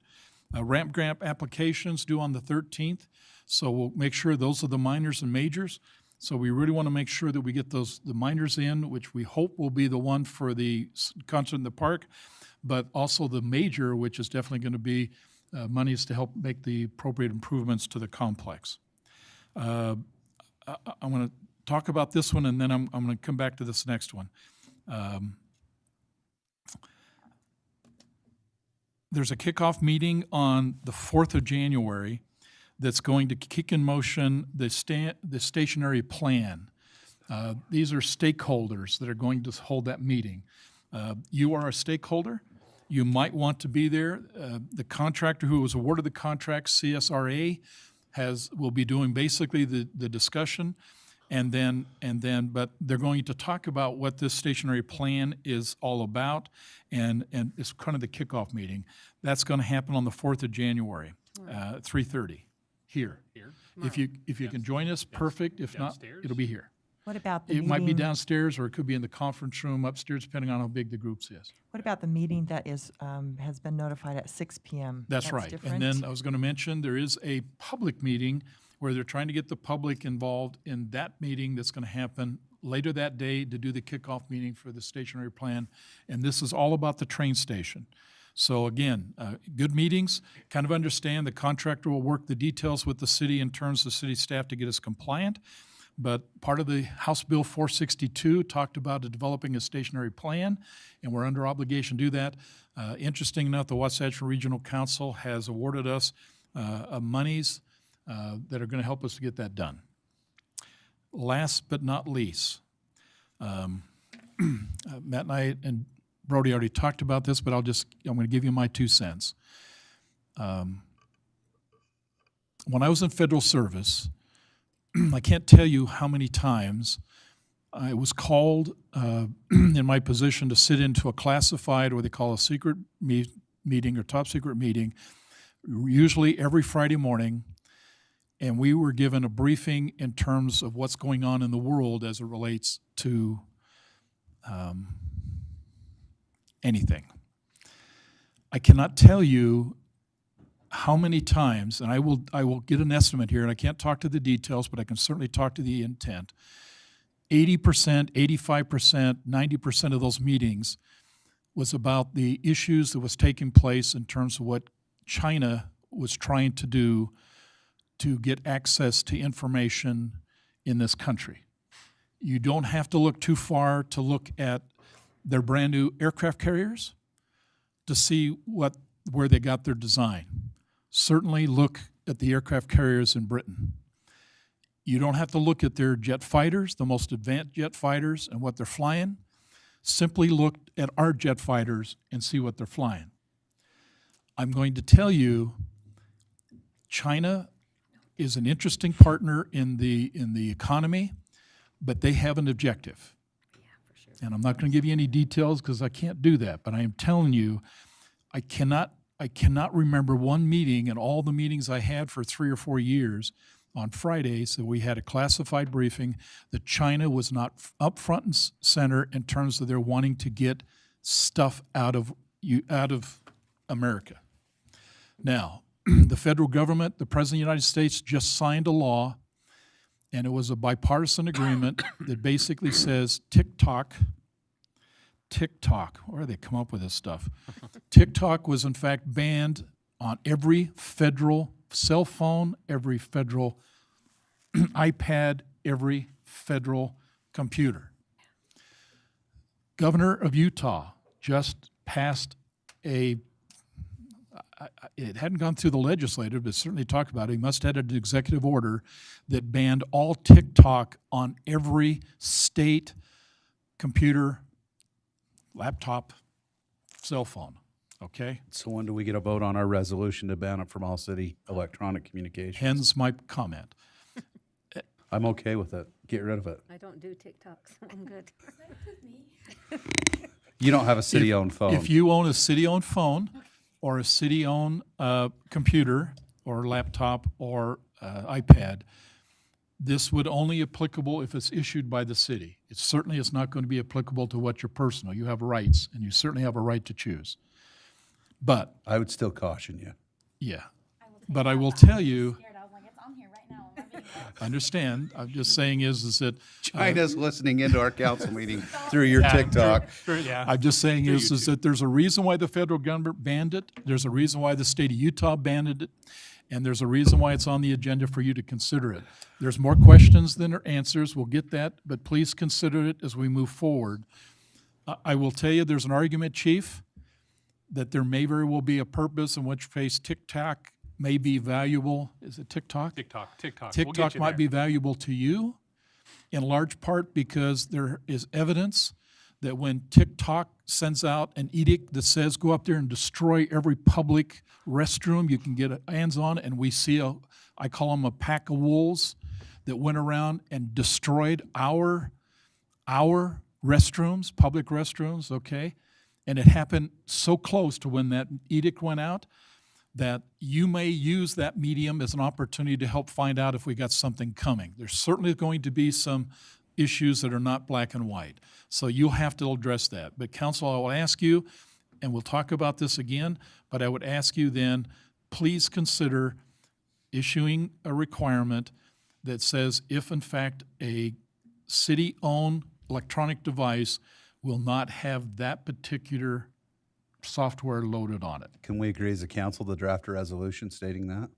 Ramp grant applications due on the 13th, so we'll make sure those are the minors and majors. So we really want to make sure that we get the minors in, which we hope will be the one for the concert in the park, but also the major, which is definitely going to be monies to help make the appropriate improvements to the complex. I'm going to talk about this one, and then I'm going to come back to this next one. There's a kickoff meeting on the 4th of January that's going to kick in motion the stationary plan. These are stakeholders that are going to hold that meeting. You are a stakeholder. You might want to be there. The contractor who was awarded the contract, CSRA, will be doing basically the discussion, but they're going to talk about what this stationary plan is all about, and it's kind of the kickoff meeting. That's going to happen on the 4th of January, 3:30 here. If you can join us, perfect. If not, it'll be here. What about the It meeting? might be downstairs, or it could be in the conference room upstairs, depending on how big the groups is. What about the meeting that has been notified at 6 p.m.? That's right. different? And then I was going to mention, there is a public meeting where they're trying to get the public involved in that meeting that's going to happen later that day to do the kickoff meeting for the stationary plan. And this is all about the train station. So again, good meetings, kind of understand the contractor will work the details with the city in terms of city staff to get us compliant. But part of the House Bill 462 talked about developing a stationary plan, and we're under obligation to do that. Interesting enough, the Wasatch Regional Council has awarded us monies that are going to help us to get that done. Last but not least, Matt and I and Brody already talked about this, but I'm going to give you my 2 cents. When I was in federal service, I can't tell you how many times I was called in my position to sit into a classified, what they call a secret meeting or top secret meeting, usually every Friday morning, and we were given a briefing in terms of what's going on in the world as it relates to anything. I cannot tell you how many times, and I will get an estimate here, and I can't talk to the details, but I can certainly talk to the intent. 80%, 85%, 90% of those meetings was about the issues that was taking place in terms of what China was trying to do to get access to information in this country. You don't have to look too far to look at their brand new aircraft carriers to see where they got their design. Certainly look at the aircraft carriers in Britain. You don't have to look at their jet fighters, the most advanced jet fighters, and what they're flying. Simply look at our jet fighters and see what they're flying. I'm going to tell you, China is an interesting partner in the economy, but they have an objective. And I'm not going to give you any details because I can't do that, but I am telling you, I cannot remember one meeting in all the meetings I had for 3 or 4 years on Fridays that we had a classified briefing that China was not up front and center in terms of their wanting to get stuff out of America. Now, the federal government, the President of the United States just signed a law, and it was a bipartisan agreement that basically says TikTok, where do they come up with this stuff? TikTok was in fact banned on every federal cell phone, every federal iPad, every federal computer. Governor of Utah just passed it hadn't gone through the legislative, but certainly talked about it. He must have had an executive order that banned all TikTok on every state computer, laptop, cell phone, okay? So when do we get a vote on our resolution to ban it from all city electronic communications? Hence my comment. I'm okay with it. Get rid of it. I don't do TikToks. I'm good. You don't have a city-owned phone. If you own a city-owned phone or a city-owned computer or laptop or iPad, this would only applicable if it's issued by the city. It certainly is not going to be applicable to what you're personal. You have rights, and you certainly have a right to choose. But, I would still caution you. yeah, but I will tell you, I was like, it's on here right now. I'm reading it. I understand, I'm just saying is that. China's listening into our council meeting through your TikTok. Yeah. I'm just saying is that there's a reason why the federal government banned it, there's a reason why the state of Utah banned it, and there's a reason why it's on the agenda for you to consider it. There's more questions than there are answers, we'll get that, but please consider it as we move forward. I will tell you, there's an argument, Chief, that there may very well be a purpose in which case TikTok may be valuable. Is it TikTok? TikTok. We'll get TikTok you might there. be valuable to you, in large part because there is evidence that when TikTok sends out an edict that says go up there and destroy every public restroom you can get hands on, and we see I call them a pack of wolves that went around and destroyed our restrooms, public restrooms, okay? And it happened so close to when that edict went out that you may use that medium as an opportunity to help find out if we got something coming. There's certainly going to be some issues that are not black and white. So you'll have to address that. But council, I will ask you, and we'll talk about this again, but I would ask you then, please consider issuing a requirement that says if in fact a city-owned electronic device will not have that particular software loaded on it. Can we agree as a council to draft a resolution stating that?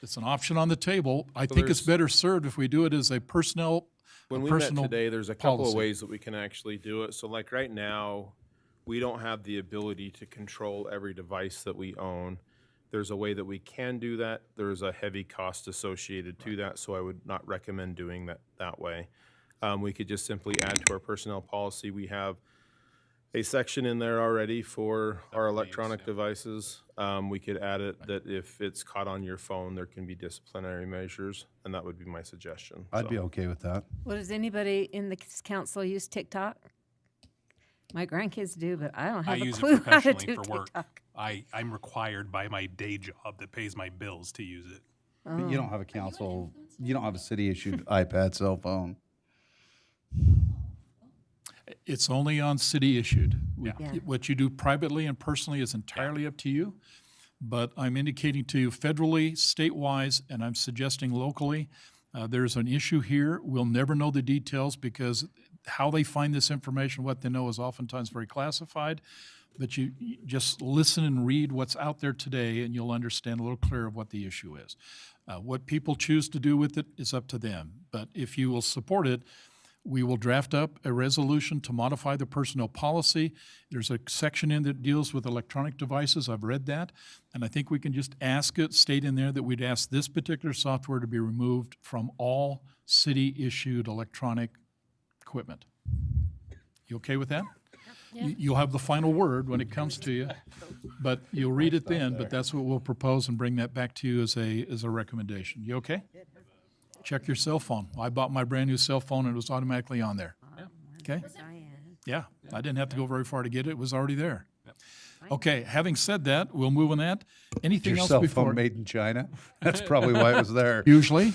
It's an option on the table. I think it's there's- better served if we do it as a personnel When we met personal today, there's a couple policy. of ways that we can actually do it. So like right now, we don't have the ability to control every device that we own. There's a way that we can do that. There's a heavy cost associated to that, so I would not recommend doing that way. We could just simply add to our personnel policy. We have a section in there already for our electronic devices. We could add it that if it's caught on your phone, there can be disciplinary measures, and that would be my suggestion. I'd So- be okay with that. Well, does anybody in the council use TikTok? My grandkids do, but I don't I have a use clue it how to professionally do for work. TikTok. I'm required by my day job that pays my bills to use it. But you don't have a council, you don't have a city-issued iPad cell phone. It's only on city issued. Yeah. Yeah. What you do privately and personally is entirely up to you. But I'm indicating to you federally, state-wise, and I'm suggesting locally, there's an issue here. We'll never know the details because how they find this information, what they know is oftentimes very classified. But you just listen and read what's out there today and you'll understand a little clearer of what the issue is. What people choose to do with it is up to them. But if you will support it, we will draft up a resolution to modify the personnel policy. There's a section in that deals with electronic devices. I've read that. And I think we can just state in there that we'd ask this particular software to be removed from all city-issued electronic equipment. You okay with that? You'll have the final word when it comes to you, but you'll read it then, but that's what we'll propose and bring that back to you as a recommendation. You okay? Check your cell phone. I bought my brand-new cell phone and it was automatically on there. Okay? Yeah, I didn't have to go very far to get it. It was already there. Okay, having said that, we'll move on that. Anything Your else cell before? phone made in China? That's probably why it was there. Usually.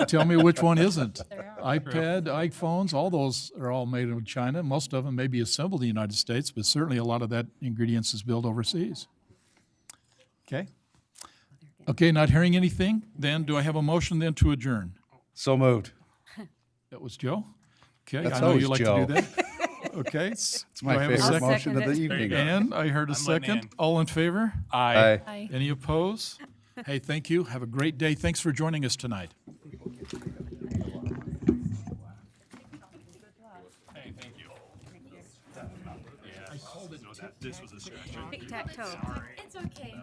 Tell me which one isn't. iPad, iPhones, all those are all made in China. Most of them may be assembled in the United States, but certainly a lot of that ingredients is built overseas. Okay? Okay, not hearing anything, then do I have a motion then to adjourn? So moved. That was Joe? Okay, That's I know you always like Joe. to do that. Okay. It's Do my I have a favorite second? motion of the There you evening. And I heard a I'm letting second. in. All in favor? Aye. Aye. Any opposed? Hey, thank you. Have a great day. Thanks for joining us tonight. Hey, thank you. Yeah. I called it. This was a stretch. Tic-tac-toe. It's okay.